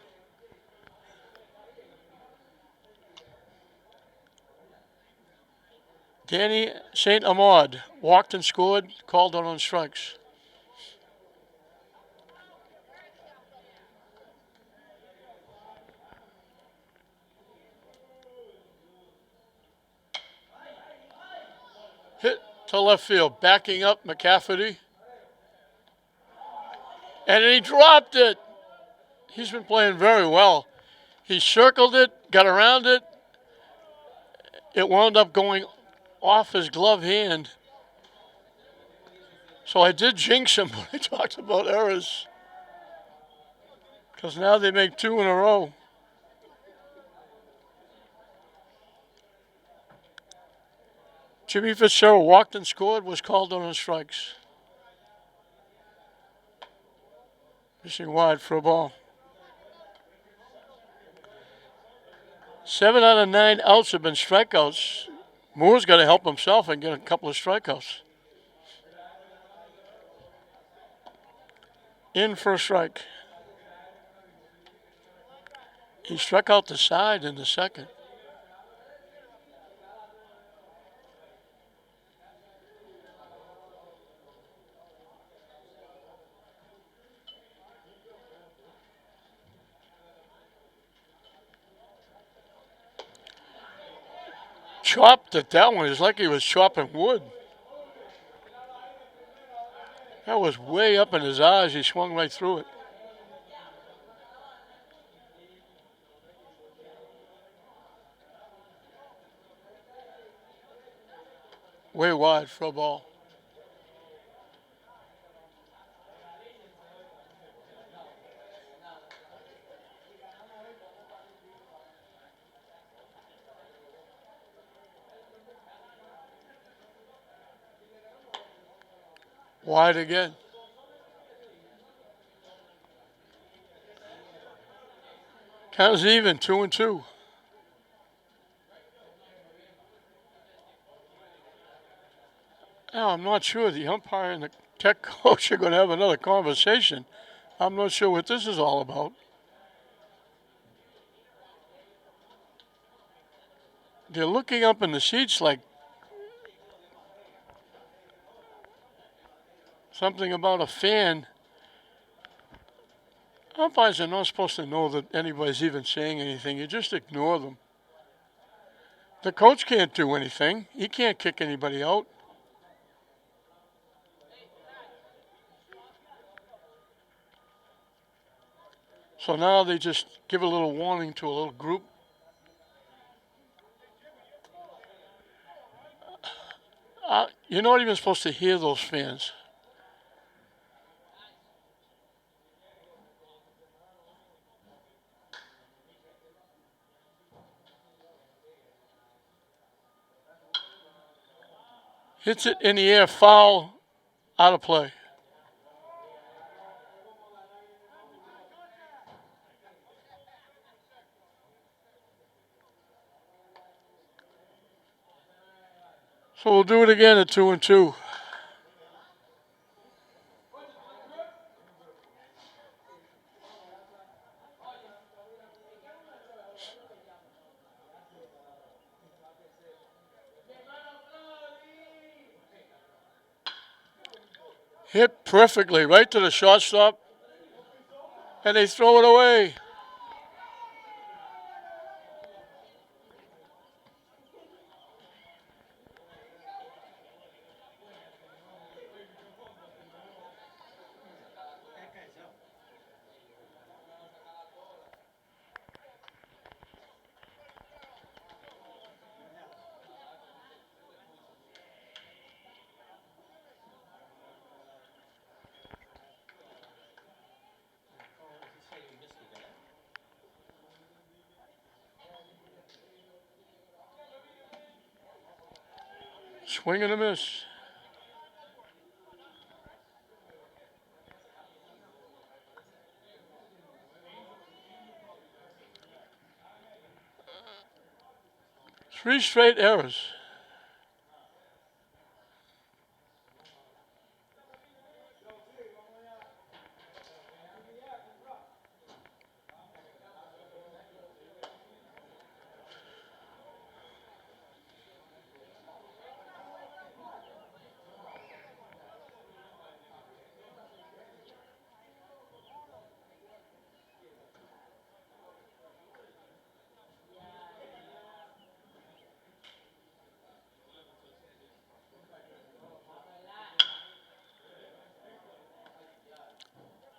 Danny St. Ahmad walked and scored, called out on strikes. Hit to left field, backing up McCafferty. And he dropped it. He's been playing very well. He circled it, got around it. It wound up going off his glove hand. So I did jinx him when I talked about errors. Because now they make 2 in a row. Jimmy Fitzgerald walked and scored, was called on strikes. Missing wide for a ball. 7 out of 9 outs have been strikeouts. Moore's got to help himself and get a couple of strikeouts. In for a strike. He struck out the side in the second. Chopped at that one. It's like he was chopping wood. That was way up in his eyes. He swung right through it. Way wide for a ball. Wide again. Count's even, 2-2. Now, I'm not sure the umpire and the tech coach are going to have another conversation. I'm not sure what this is all about. They're looking up in the seats like something about a fan. Umpires are not supposed to know that anybody's even saying anything. You just ignore them. The coach can't do anything. He can't kick anybody out. So now they just give a little warning to a little group. You're not even supposed to hear those fans. Hits it in the air, foul, out of play. So we'll do it again at 2-2. Hit perfectly right to the shortstop, and they throw it away. Swing and a miss. Three straight errors.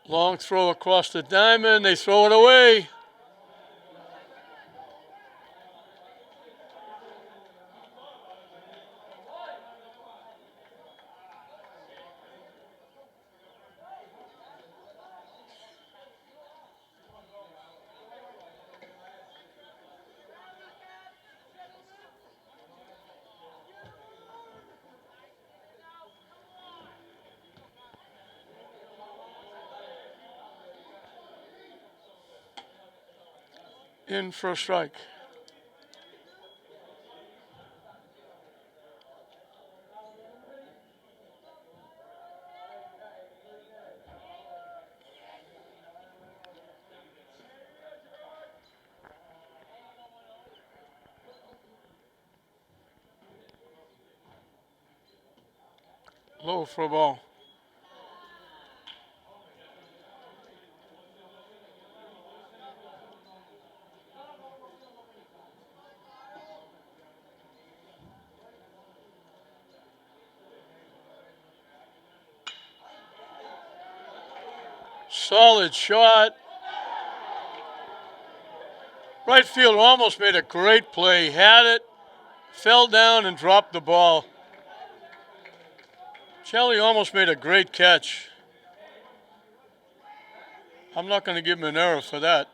Long throw across the diamond. They throw it away. In for a strike. Low for a ball. Solid shot. Right fielder almost made a great play. Had it, fell down and dropped the ball. Shelley almost made a great catch. I'm not going to give him an error for that.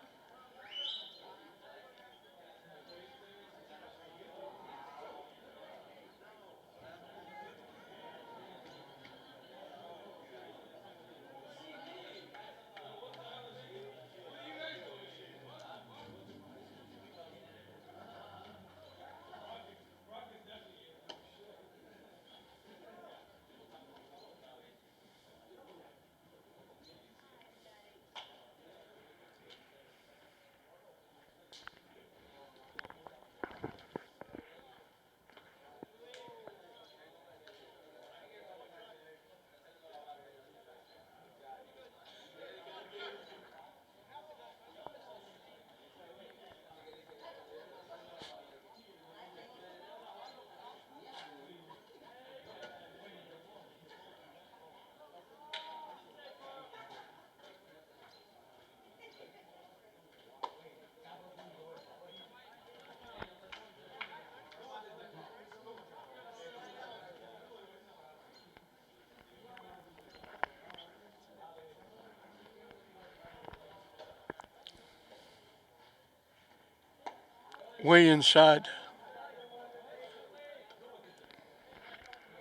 way inside.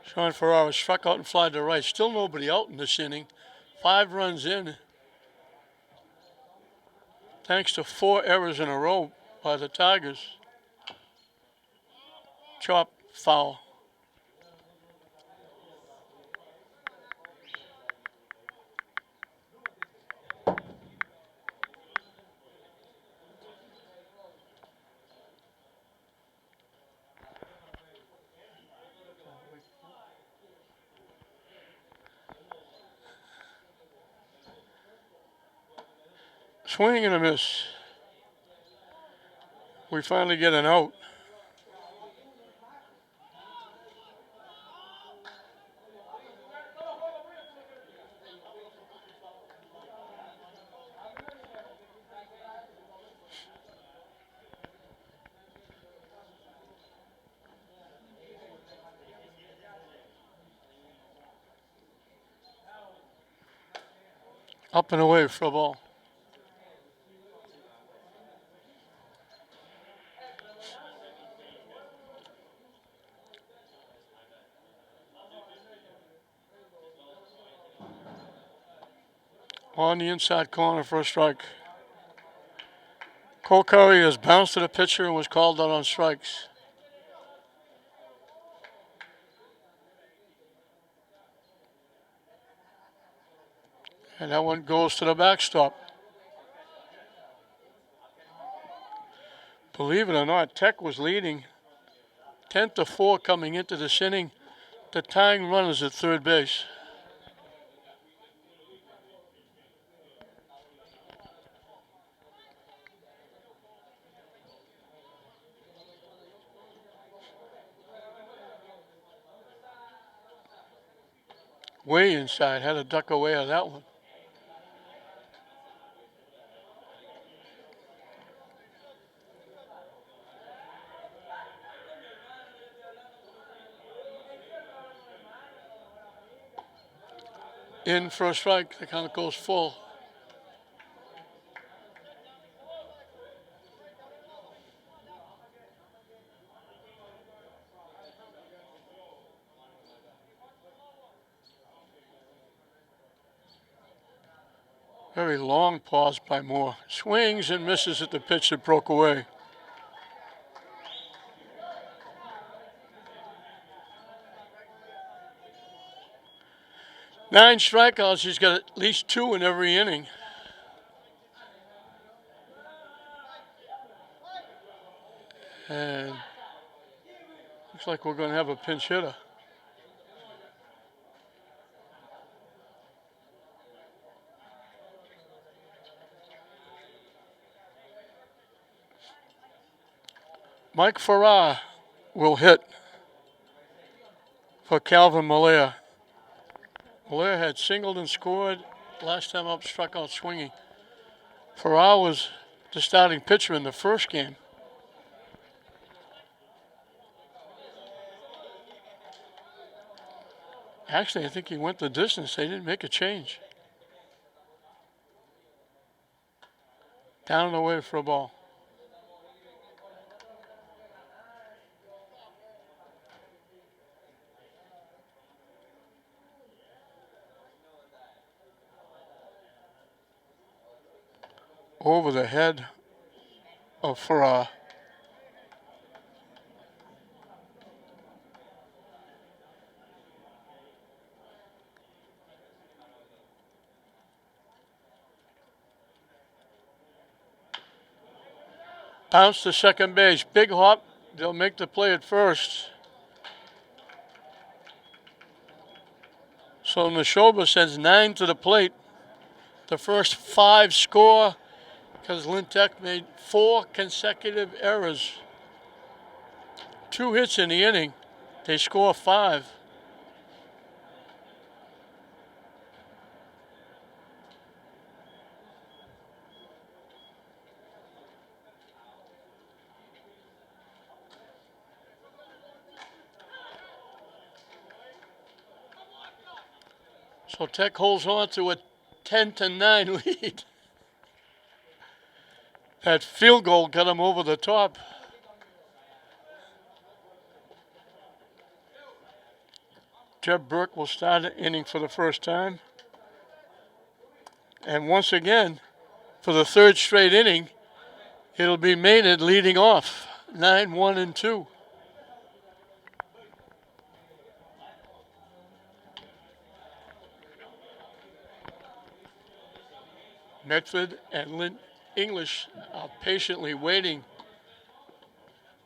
Sean Ferrara struck out and fly to right. Still nobody out in this inning. 5 runs in, thanks to 4 errors in a row by the Tigers. Chop, foul. Swing and a miss. We finally get an out. Up and away for a ball. On the inside corner for a strike. Cole Curry has bounced to the pitcher and was called out on strikes. And that one goes to the backstop. Believe it or not, Tech was leading 10-4 coming into this inning. The tying run is at third base. Way inside, had to duck away on that one. In for a strike, the count goes full. Very long pause by Moore. Swings and misses at the pitch that broke away. Nine strikeouts, he's got at least 2 in every inning. And looks like we're going to have a pinch hitter. Mike Farrar will hit for Calvin Malaya. Malaya had singled and scored. Last time up, struck out swinging. Farrar was the starting pitcher in the first game. Actually, I think he went the distance. They didn't make a change. Down and away for a ball. Over the head of Farrar. Bounce to second base. Big hop. They'll make the play at first. So Nashoba sends 9 to the plate. The first 5 score because Lvti made 4 consecutive errors. 2 hits in the inning. They score 5. So Tech holds on to a 10-9 lead. That field goal got them over the top. Jeb Burke will start the inning for the first time. And once again, for the third straight inning, it'll be Maynard leading off. 9-1-2. Medford and Lynn English are patiently waiting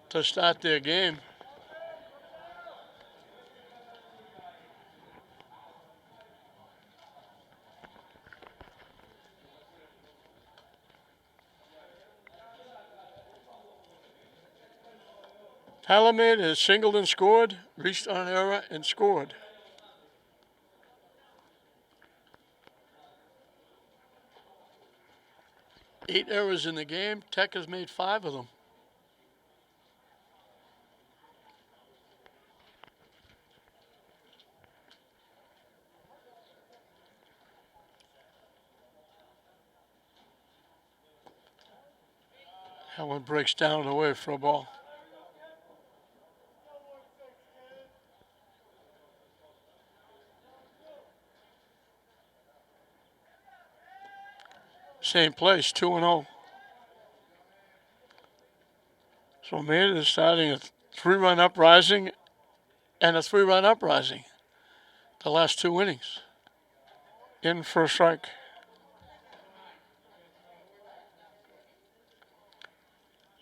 to start their game. Talamed has singled and scored, reached on an error and scored. Eight errors in the game. Tech has made 5 of them. That one breaks down and away for a ball. Same place, 2-0. So Maynard is starting a 3-run uprising and a 3-run uprising. The last 2 innings. In for a strike.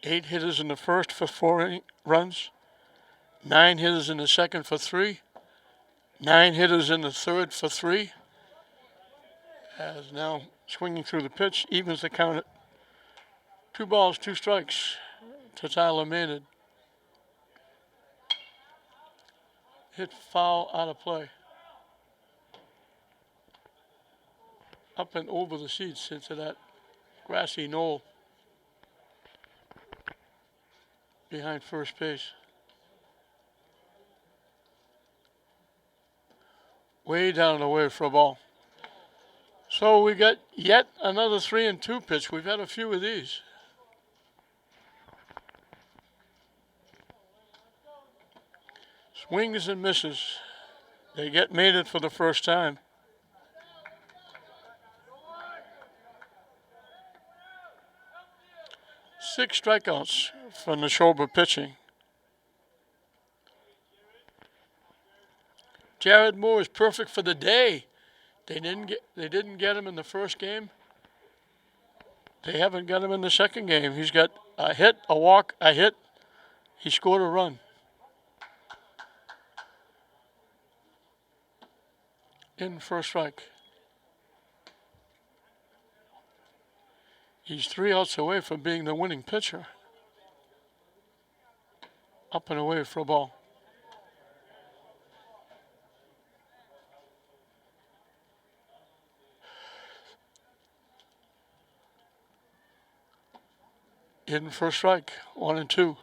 Eight hitters in the first for 4 runs. 9 hitters in the second for 3. 9 hitters in the third for 3. As now swinging through the pitch, evens the count at 2 balls, 2 strikes to Tyler Maynard. Hit foul out of play. Up and over the seats into that grassy knoll behind first base. Way down and away for a ball. So we got yet another 3-2 pitch. We've had a few of these. Swings and misses. They get Maynard for the first time. Six strikeouts for Nashoba pitching. Jared Moore is perfect for the day. They didn't get him in the first game. They haven't got him in the second game. He's got a hit, a walk, a hit. He scored a run. In for a strike. He's 3 outs away from being the winning pitcher. Up and away for a ball. In for a strike. 1-2.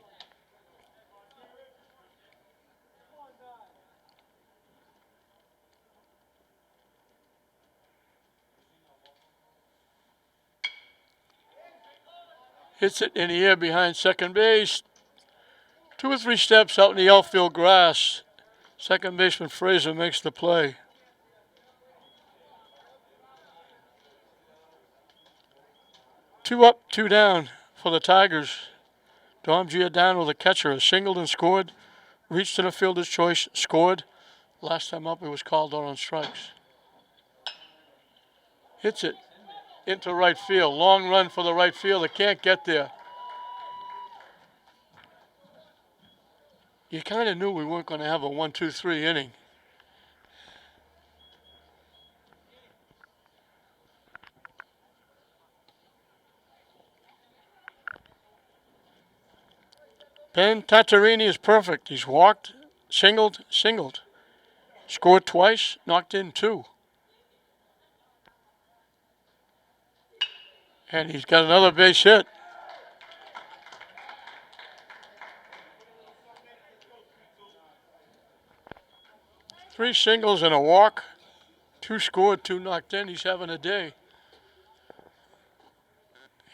Hits it in the air behind second base. 2 or 3 steps out in the outfield grass. Second baseman Fraser makes the play. Two up, 2 down for the Tigers. Dom Giordano, the catcher, has singled and scored. Reached in a fielder's choice, scored. Last time up, he was called out on strikes. Hits it into right field. Long run for the right fielder. Can't get there. You kind of knew we weren't going to have a 1-2-3 inning. Ben Tatarini is perfect. He's walked, singled. Scored twice, knocked in 2. And he's got another base hit. Three singles and a walk. 2 scored, 2 knocked in. He's having a day.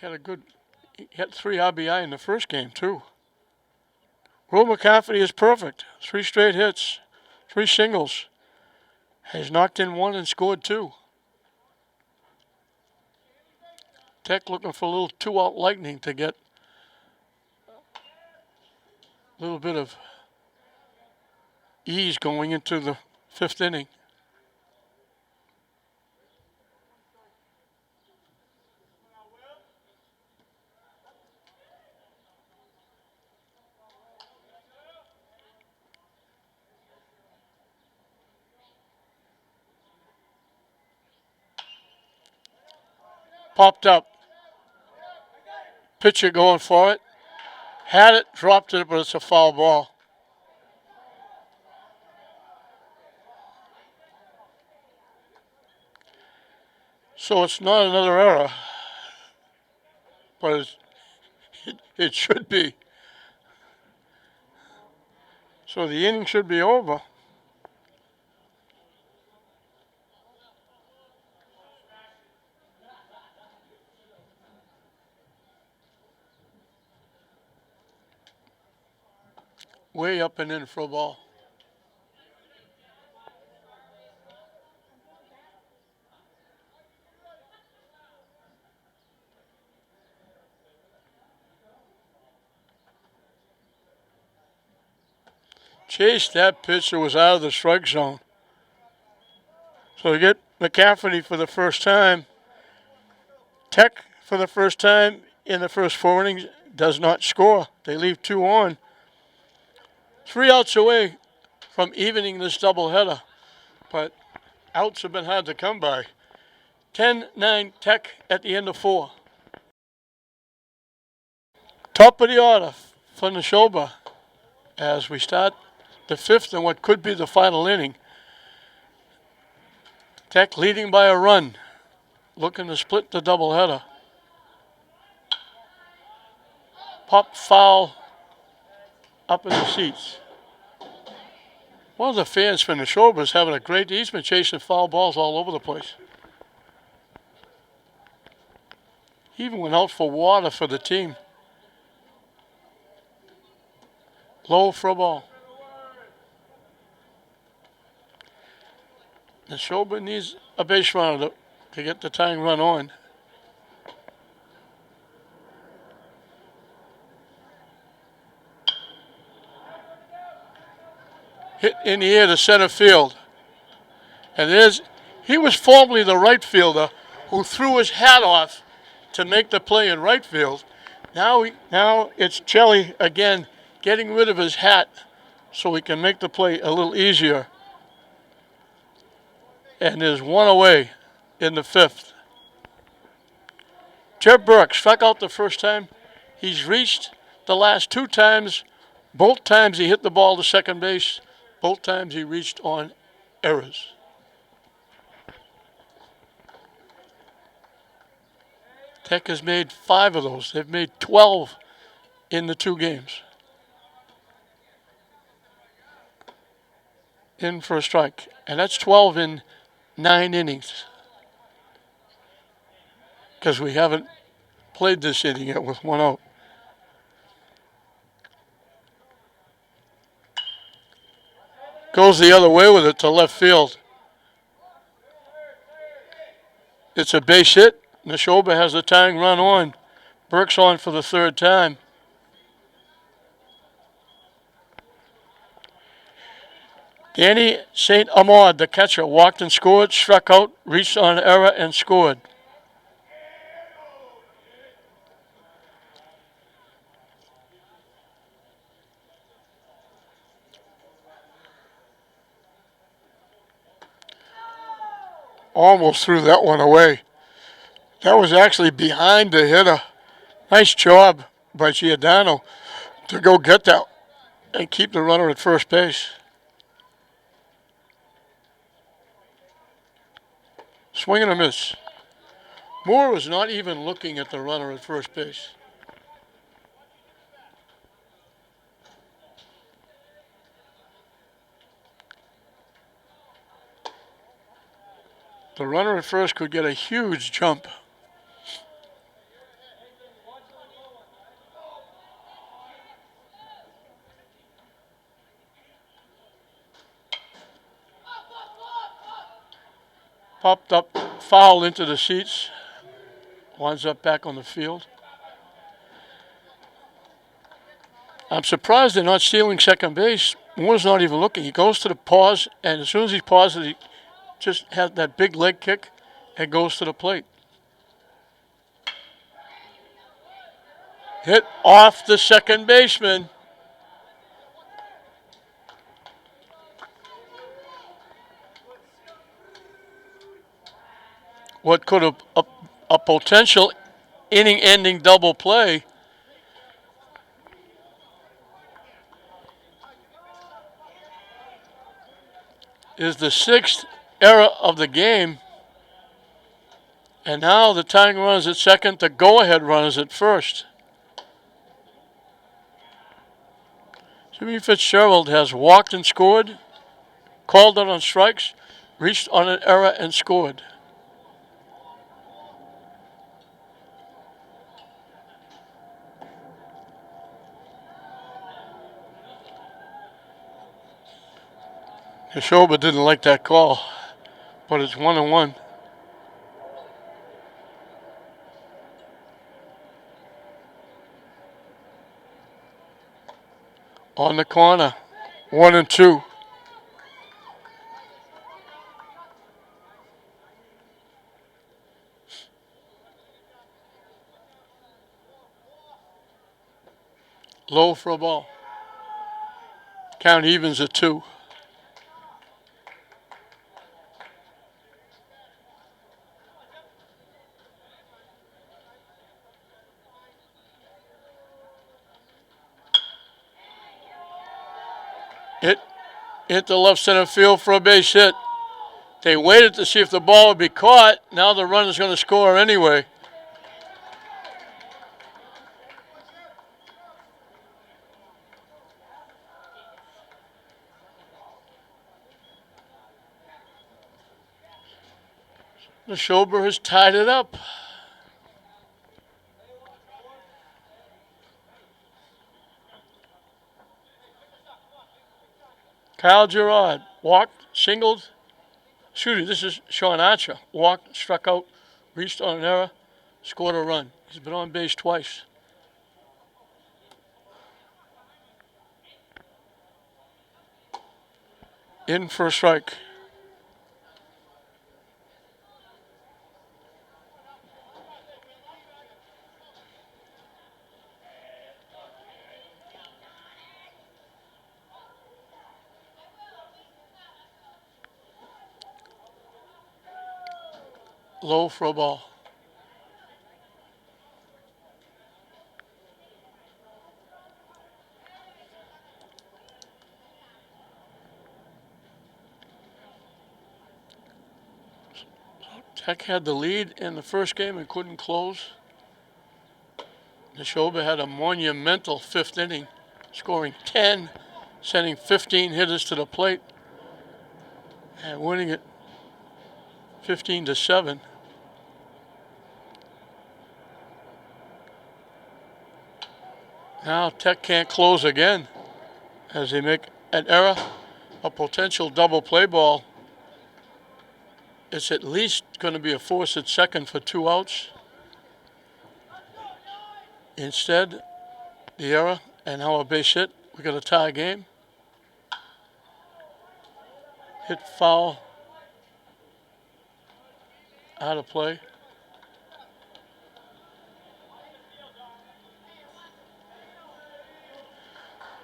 He had 3 RBI in the first game, too. Will McCaffrey is perfect. 3 straight hits, 3 singles. He's knocked in one and scored two. Tech looking for a little two-out lightning to get a little bit of ease going into the fifth inning. Popped up. Pitcher going for it. Had it, dropped it, but it's a foul ball. So it's not another error, but it should be. So the inning should be over. Way up and in for a ball. Chase, that pitcher was out of the strike zone. So you get McCafferty for the first time. Tech for the first time in the first four innings does not score. They leave two on. 3 outs away from evening this doubleheader, but outs have been hard to come by. 10-9 Tech at the end of 4. Top of the order for Nashoba as we start the fifth and what could be the final inning. Tech leading by a run, looking to split the doubleheader. Pop foul up in the seats. One of the fans for Nashoba is having a great day. He's been chasing foul balls all over the place. He even went out for water for the team. Low for a ball. Nashoba needs a base runner to get the tying run on. Hit in the air to center field. And he was formerly the right fielder who threw his hat off to make the play in right field. Now it's Chelly again getting rid of his hat so he can make the play a little easier. And there's one away in the fifth. Jeb Burke struck out the first time. He's reached the last 2 times. Both times he hit the ball to second base. Both times he reached on errors. Tech has made 5 of those. They've made 12 in the 2 games. In for a strike. And that's 12 in 9 innings. Because we haven't played this inning yet with 1 out. Goes the other way with it to left field. It's a base hit. Nashoba has the tying run on. Burke's on for the 3rd time. Danny St. Amand, the catcher, walked and scored, struck out, reached on an error, and scored. Almost threw that one away. That was actually behind the hitter. Nice job by Giordano to go get that and keep the runner at first base. Swing and a miss. Moore was not even looking at the runner at first base. The runner at first could get a huge jump. Popped up, foul into the seats. Winds up back on the field. I'm surprised they're not stealing second base. Moore's not even looking. He goes to the pause, and as soon as he pauses, he just has that big leg kick and goes to the plate. Hit off the second baseman. What could have a potential inning-ending double play. Is the sixth error of the game. And now the tying run is at second. The go-ahead run is at first. Jimmy Fitzgerald has walked and scored, called out on strikes, reached on an error and scored. Nashoba didn't like that call, but it's 1-1. On the corner, 1-2. Low for a ball. Count evens at 2. It hit the left center field for a base hit. They waited to see if the ball would be caught. Now the runner's going to score anyway. Nashoba has tied it up. Kyle Gerard walked, singled. Excuse me, this is Sean Archer. Walked, struck out, reached on an error, scored a run. He's been on base twice. In for a strike. Low for a ball. Tech had the lead in the first game and couldn't close. Nashoba had a monumental fifth inning, scoring 10, sending 15 hitters to the plate, and winning it 15-7. Now Tech can't close again as they make an error, a potential double play ball. It's at least going to be a force at second for 2 outs. Instead, the error and now a base hit. We got a tie game. Hit foul. Out of play.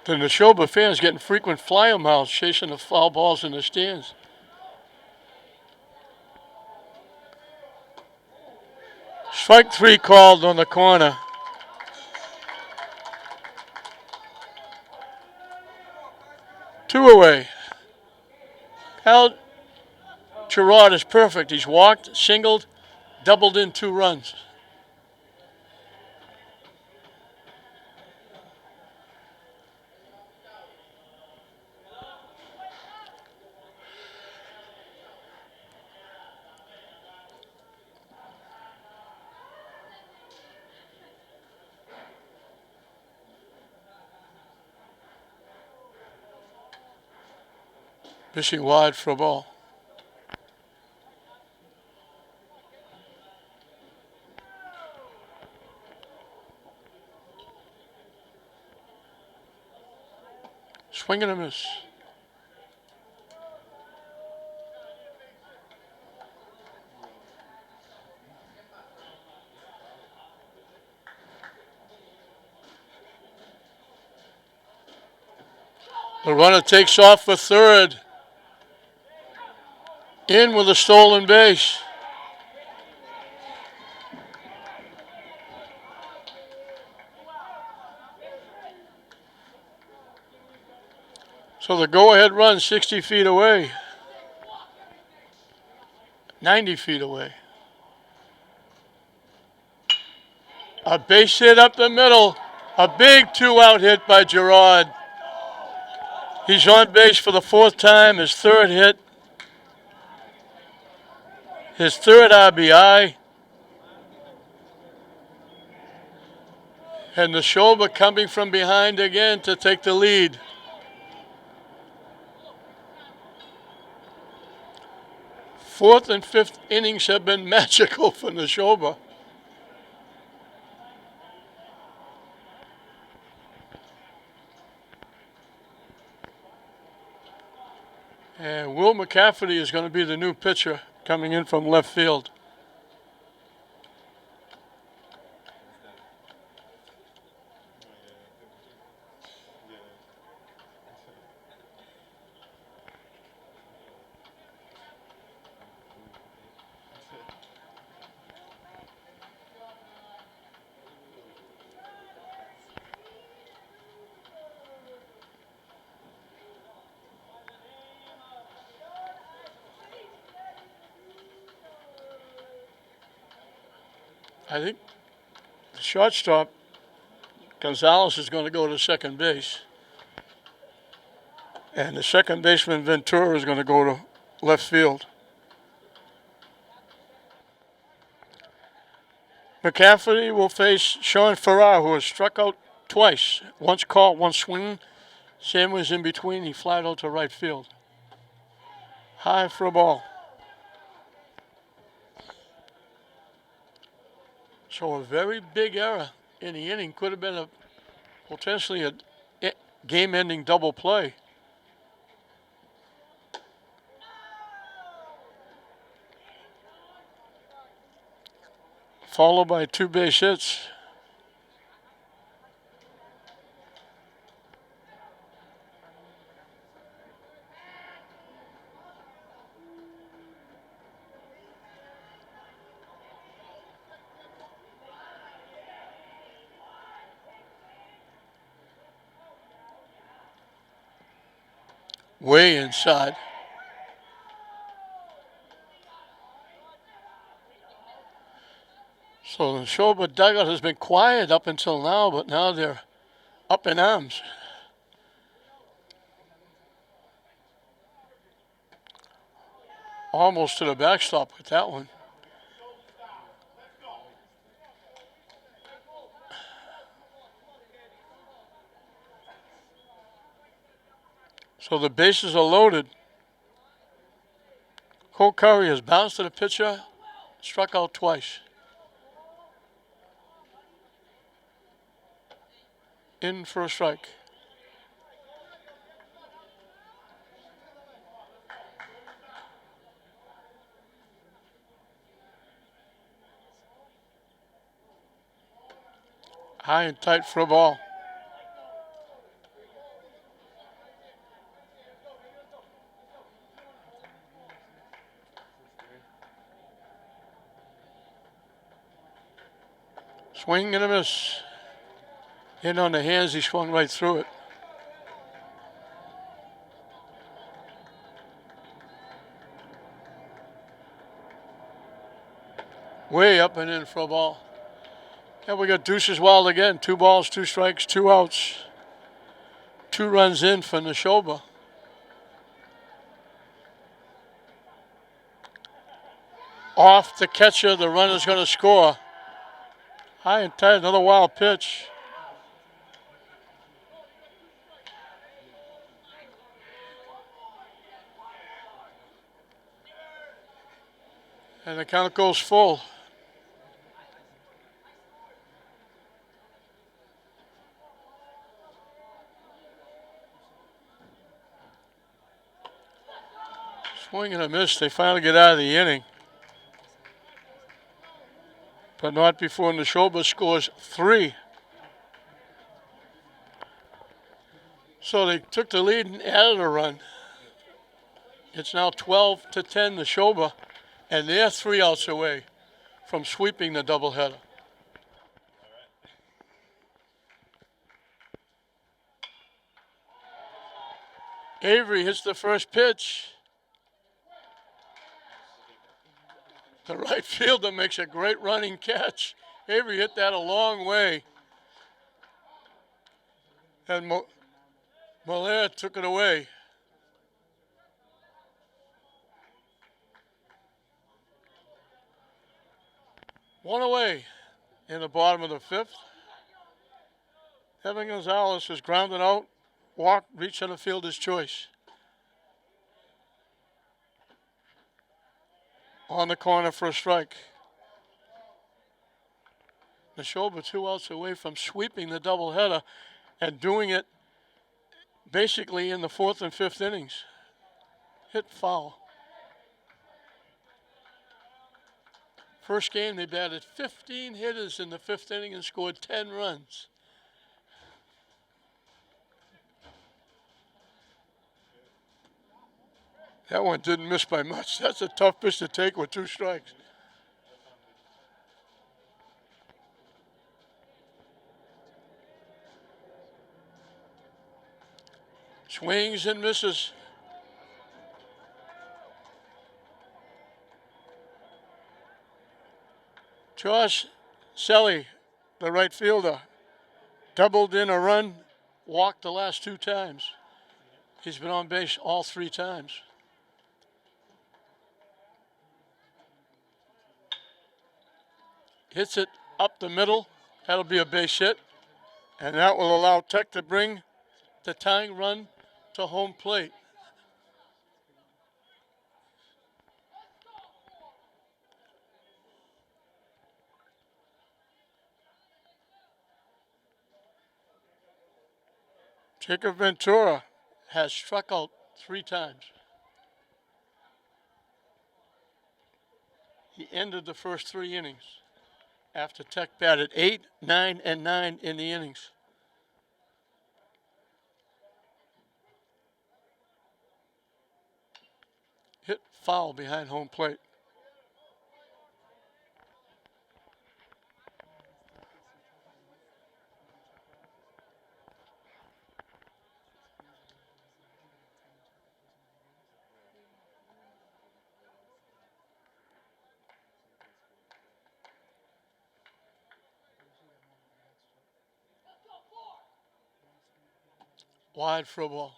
The Nashoba fans getting frequent flyer miles chasing the foul balls in the stands. Strike 3 called on the corner. Two away. Kyle Gerard is perfect. He's walked, singled, doubled in 2 runs. Fishing wide for a ball. Swing and a miss. The runner takes off for third. In with a stolen base. So the go-ahead run 60 feet away. 90 feet away. A base hit up the middle. A big two-out hit by Gerard. He's on base for the fourth time, his third hit. His third RBI. And Nashoba coming from behind again to take the lead. Fourth and fifth innings have been magical for Nashoba. And Will McCafferty is going to be the new pitcher coming in from left field. I think the shortstop, Gonzalez, is going to go to second base. And the second baseman, Ventura, is going to go to left field. McCafferty will face Sean Farrar, who has struck out twice. Once caught, once swinging. Sam was in between. He flied out to right field. High for a ball. So a very big error in the inning could have been potentially a game-ending double play. Followed by two base hits. Way inside. So the Nashoba dugout has been quiet up until now, but now they're up in arms. Almost to the backstop with that one. So the bases are loaded. Cole Curry has bounced to the pitcher, struck out twice. In for a strike. High and tight for a ball. Swing and a miss. In on the hands, he swung right through it. Way up and in for a ball. And we got deuces wild again. 2 balls, 2 strikes, 2 outs. 2 runs in for Nashoba. Off the catcher, the runner's going to score. High and tight, another wild pitch. And the count goes full. Swing and a miss. They finally get out of the inning. But not before Nashoba scores 3. So they took the lead and added a run. It's now 12-10 Nashoba, and they're 3 outs away from sweeping the doubleheader. Avery hits the first pitch. The right fielder makes a great running catch. Avery hit that a long way. And Malaire took it away. One away in the bottom of the 5th. Evan Gonzalez was grounded out. Walked, reached center fielder's choice. On the corner for a strike. Nashoba 2 outs away from sweeping the doubleheader and doing it basically in the 4th and 5th innings. Hit foul. First game they batted 15 hitters in the 5th inning and scored 10 runs. That one didn't miss by much. That's a tough pitch to take with 2 strikes. Swings and misses. Josh Selly, the right fielder, doubled in a run, walked the last 2 times. He's been on base all 3 times. Hits it up the middle. That'll be a base hit. And that will allow Tech to bring the tying run to home plate. Jacob Ventura has struck out 3 times. He ended the first 3 innings after Tech batted 8, 9, and 9 in the innings. Hit foul behind home plate. Wide for a ball.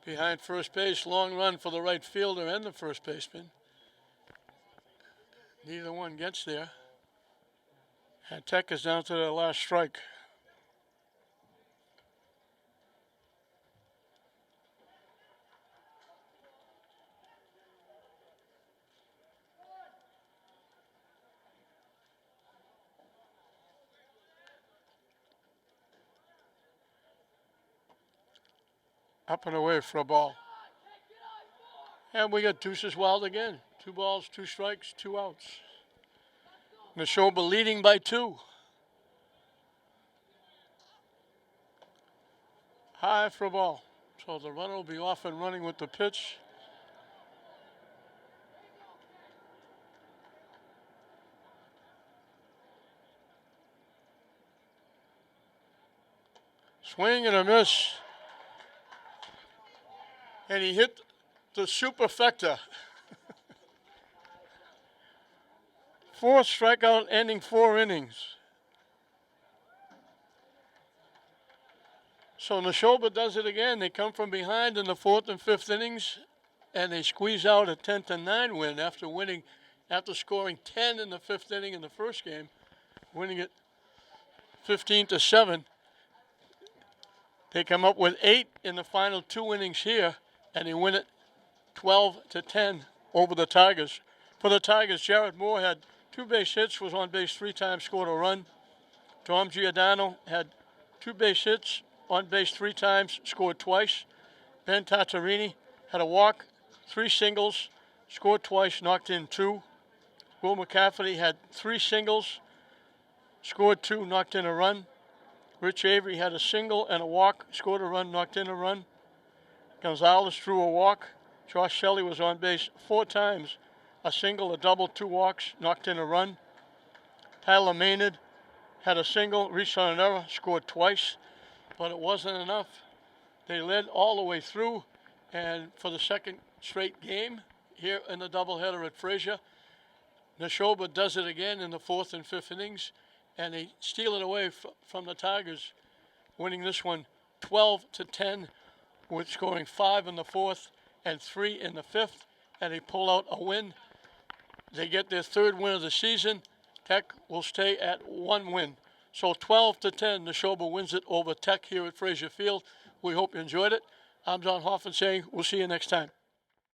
Behind first base, long run for the right fielder and the first baseman. Neither one gets there. And Tech is down to their last strike. Up and away for a ball. And we got Deuces Wild again. 2 balls, 2 strikes, 2 outs. Nashoba leading by 2. High for a ball. So the runner will be off and running with the pitch. Swing and a miss. And he hit the superfecta. 4th strikeout ending 4 innings. So Nashoba does it again. They come from behind in the 4th and 5th innings, and they squeeze out a 10-9 win after scoring 10 in the 5th inning in the first game, winning it 15-7. They come up with 8 in the final 2 innings here and they win it 12-10 over the Tigers. For the Tigers, Jared Moore had 2 base hits, was on base 3 times, scored a run. Tom Giordano had 2 base hits, on base 3 times, scored twice. Ben Tatarini had a walk, 3 singles, scored twice, knocked in 2. Will McCafferty had 3 singles, scored 2, knocked in a run. Rich Avery had a single and a walk, scored a run, knocked in a run. Gonzalez drew a walk. Josh Shelley was on base 4 times, a single, a double, 2 walks, knocked in a run. Tyler Maynard had a single, reached on an error, scored twice, but it wasn't enough. They led all the way through, and for the second straight game here in the doubleheader at Frazier, Nashoba does it again in the 4th and 5th innings, and they steal it away from the Tigers, winning this one 12-10, with scoring 5 in the 4th and 3 in the 5th, and they pull out a win. They get their 3rd win of the season. Tech will stay at 1 win. So 12-10, Nashoba wins it over Tech here at Frazier Field. We hope you enjoyed it. I'm John Hoffman saying we'll see you next time.